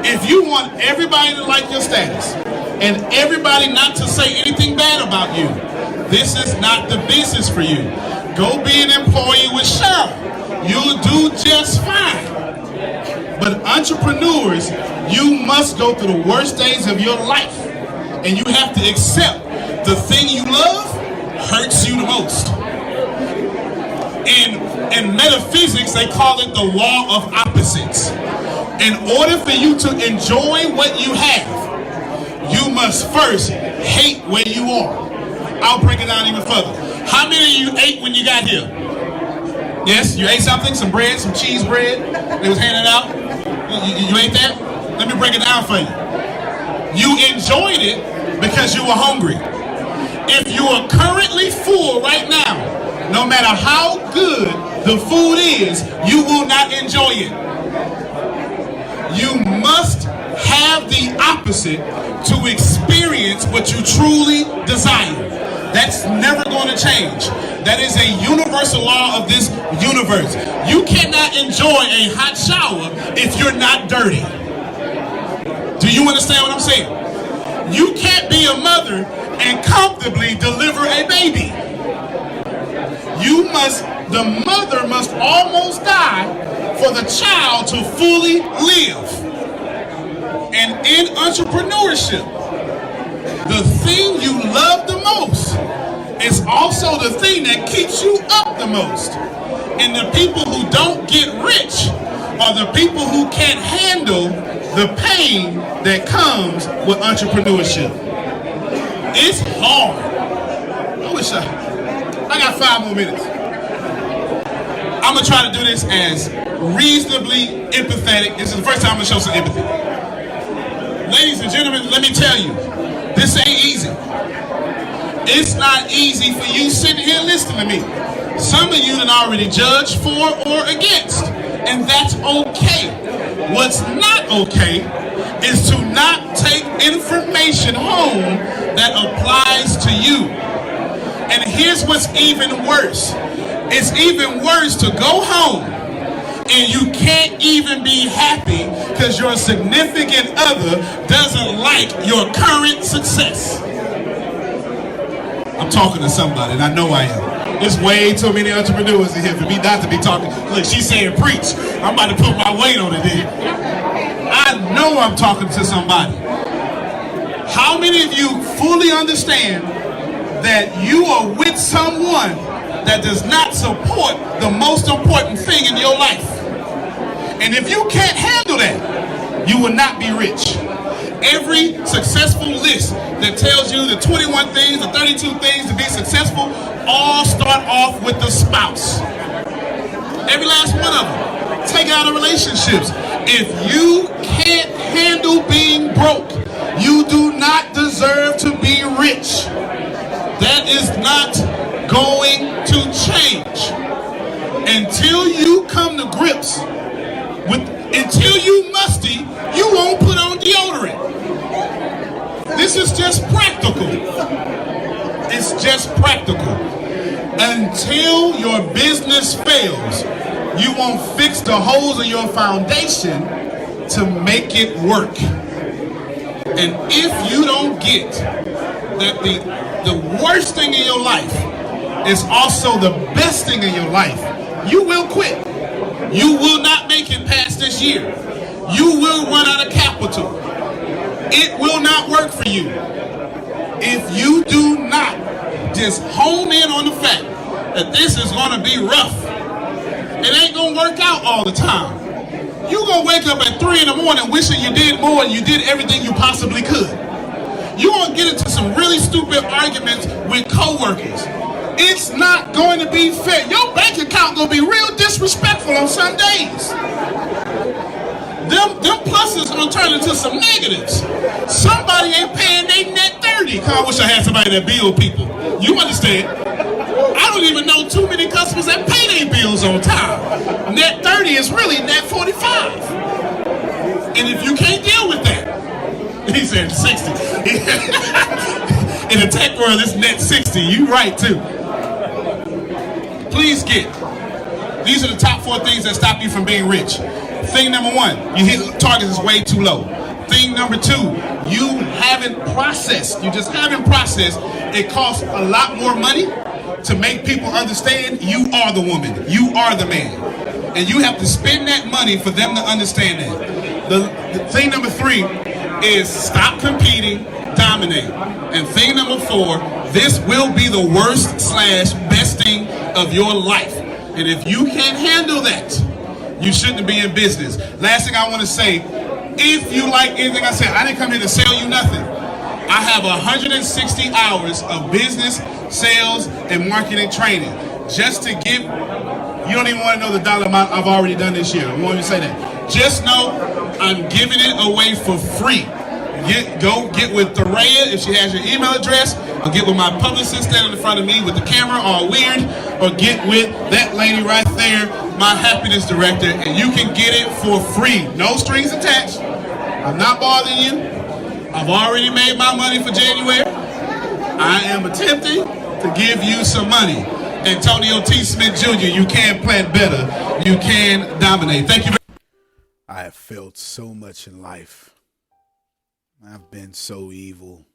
If you want everybody to like your status and everybody not to say anything bad about you, this is not the business for you. Go be an employee with Cheryl. You'll do just fine. But entrepreneurs, you must go through the worst days of your life. And you have to accept the thing you love hurts you the most. In metaphysics, they call it the law of opposites. In order for you to enjoy what you have, you must first hate where you are. I'll break it down even further. How many of you ate when you got here? Yes, you ate something, some bread, some cheese bread. They was handing out. You ate that? Let me break it down for you. You enjoyed it because you were hungry. If you are currently full right now, no matter how good the food is, you will not enjoy it. You must have the opposite to experience what you truly desire. That's never going to change. That is a universal law of this universe. You cannot enjoy a hot shower if you're not dirty. Do you understand what I'm saying? You can't be a mother and comfortably deliver a baby. The mother must almost die for the child to fully live. And in entrepreneurship, the thing you love the most is also the thing that keeps you up the most. And the people who don't get rich are the people who can't handle the pain that comes with entrepreneurship. It's hard. I got 5 more minutes. I'm gonna try to do this as reasonably empathetic. This is the first time I'm gonna show some empathy. Ladies and gentlemen, let me tell you, this ain't easy. It's not easy for you sitting here listening to me. Some of you done already judged for or against, and that's okay. What's not okay is to not take information home that applies to you. And here's what's even worse. It's even worse to go home and you can't even be happy because your significant other doesn't like your current success. I'm talking to somebody, and I know I am. There's way too many entrepreneurs in here for me not to be talking. Look, she's saying preach. I'm about to put my weight on it there. I know I'm talking to somebody. How many of you fully understand that you are with someone that does not support the most important thing in your life? And if you can't handle that, you will not be rich. Every successful list that tells you the 21 things, the 32 things to be successful, all start off with the spouse. Every last one of them. Take out of relationships. If you can't handle being broke, you do not deserve to be rich. That is not going to change until you come to grips with, until you musty, you won't put on deodorant. This is just practical. It's just practical. Until your business fails, you won't fix the holes in your foundation to make it work. And if you don't get that the worst thing in your life is also the best thing in your life, you will quit. You will not make it past this year. You will run out of capital. It will not work for you. If you do not just hone in on the fact that this is going to be rough, it ain't going to work out all the time. You're going to wake up at 3 in the morning wishing you did more and you did everything you possibly could. You're going to get into some really stupid arguments with coworkers. It's not going to be fair. Your bank account going to be real disrespectful on some days. Them pluses going to turn into some negatives. Somebody ain't paying their net 30. I wish I had somebody that bill people. You understand? I don't even know too many customers that pay their bills on time. Net 30 is really net 45. And if you can't deal with that, he said 60. In the tech world, it's net 60. You right, too. Please get. These are the top 4 things that stop you from being rich. Thing number 1, you hit targets is way too low. Thing number 2, you haven't processed. You just haven't processed. It costs a lot more money to make people understand you are the woman. You are the man. And you have to spend that money for them to understand that. The thing number 3 is stop competing, dominate. And thing number 4, this will be the worst/best thing of your life. And if you can't handle that, you shouldn't be in business. Last thing I want to say, if you like anything I said, I didn't come here to sell you nothing. I have 160 hours of business, sales, and marketing training. Just to give, you don't even want to know the dollar amount I've already done this year. I won't even say that. Just know I'm giving it away for free. Go get with Thoraya if she has your email address, or get with my publicist standing in front of me with the camera all weird, or get with that lady right there, my happiness director, and you can get it for free. No strings attached. I'm not bothering you. I've already made my money for January. I am attempting to give you some money. Antonio T. Smith Jr., you can plan better. You can dominate. Thank you. I have felt so much in life. I've been so evil.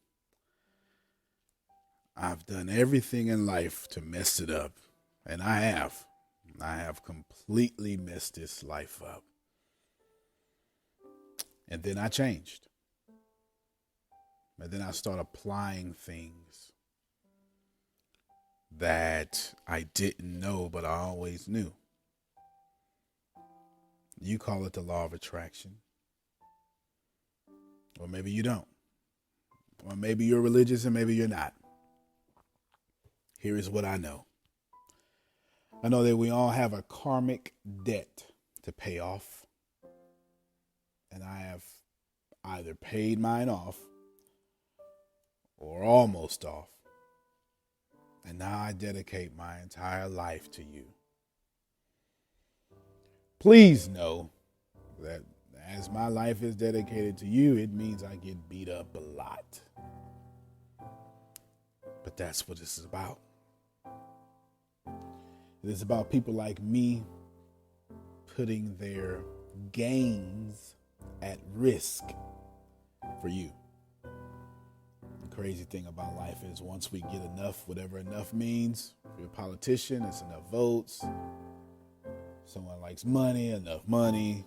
I've done everything in life to mess it up. And I have. I have completely messed this life up. And then I changed. And then I started applying things that I didn't know, but I always knew. You call it the law of attraction. Or maybe you don't. Or maybe you're religious and maybe you're not. Here is what I know. I know that we all have a karmic debt to pay off. And I have either paid mine off or almost off. And now I dedicate my entire life to you. Please know that as my life is dedicated to you, it means I get beat up a lot. But that's what this is about. It is about people like me putting their gains at risk for you. The crazy thing about life is once we get enough, whatever enough means, if you're a politician, it's enough votes. Someone likes money, enough money,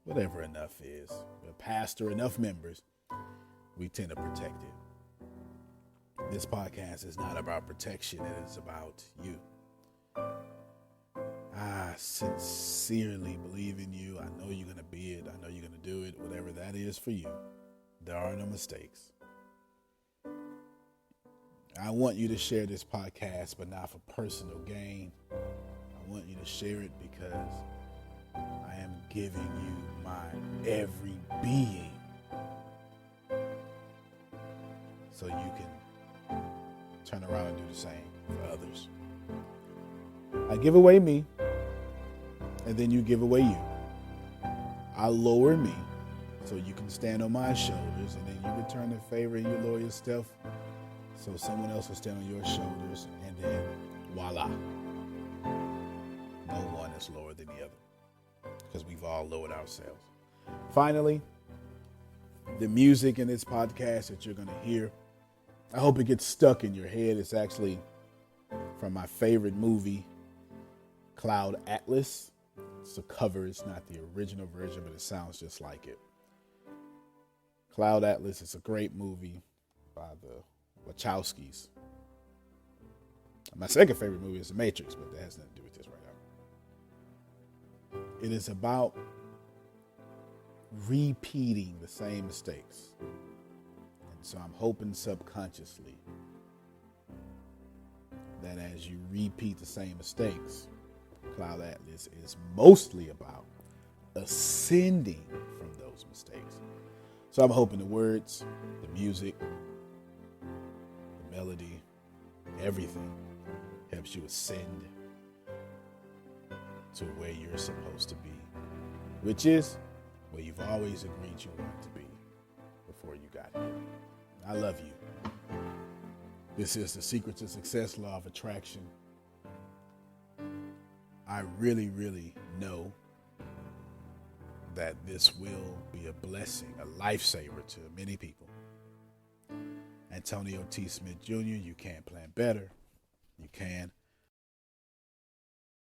whatever enough is. A pastor, enough members, we tend to protect it. This podcast is not about protection, it is about you. I sincerely believe in you. I know you're going to be it. I know you're going to do it, whatever that is for you. There are no mistakes. I want you to share this podcast, but not for personal gain. I want you to share it because I am giving you my every being so you can turn around and do the same for others. I give away me, and then you give away you. I lower me so you can stand on my shoulders, and then you return the favor and you lower yourself so someone else will stand on your shoulders, and then voila. No one is lower than the other because we've all lowered ourselves. Finally, the music in this podcast that you're going to hear, I hope it gets stuck in your head. It's actually from my favorite movie, Cloud Atlas. It's a cover. It's not the original version, but it sounds just like it. Cloud Atlas is a great movie by the Wachowskis. My second favorite movie is The Matrix, but that has nothing to do with this right now. It is about repeating the same mistakes. And so I'm hoping subconsciously that that as you repeat the same mistakes, Cloud Atlas is mostly about ascending from those mistakes. So I'm hoping the words, the music, the melody, everything helps you ascend to where you're supposed to be, which is where you've always agreed you wanted to be before you got here. I love you. This is the Secret to Success, Law of Attraction. I really, really know that this will be a blessing, a lifesaver to many people. Antonio T. Smith Jr., you can plan better. You can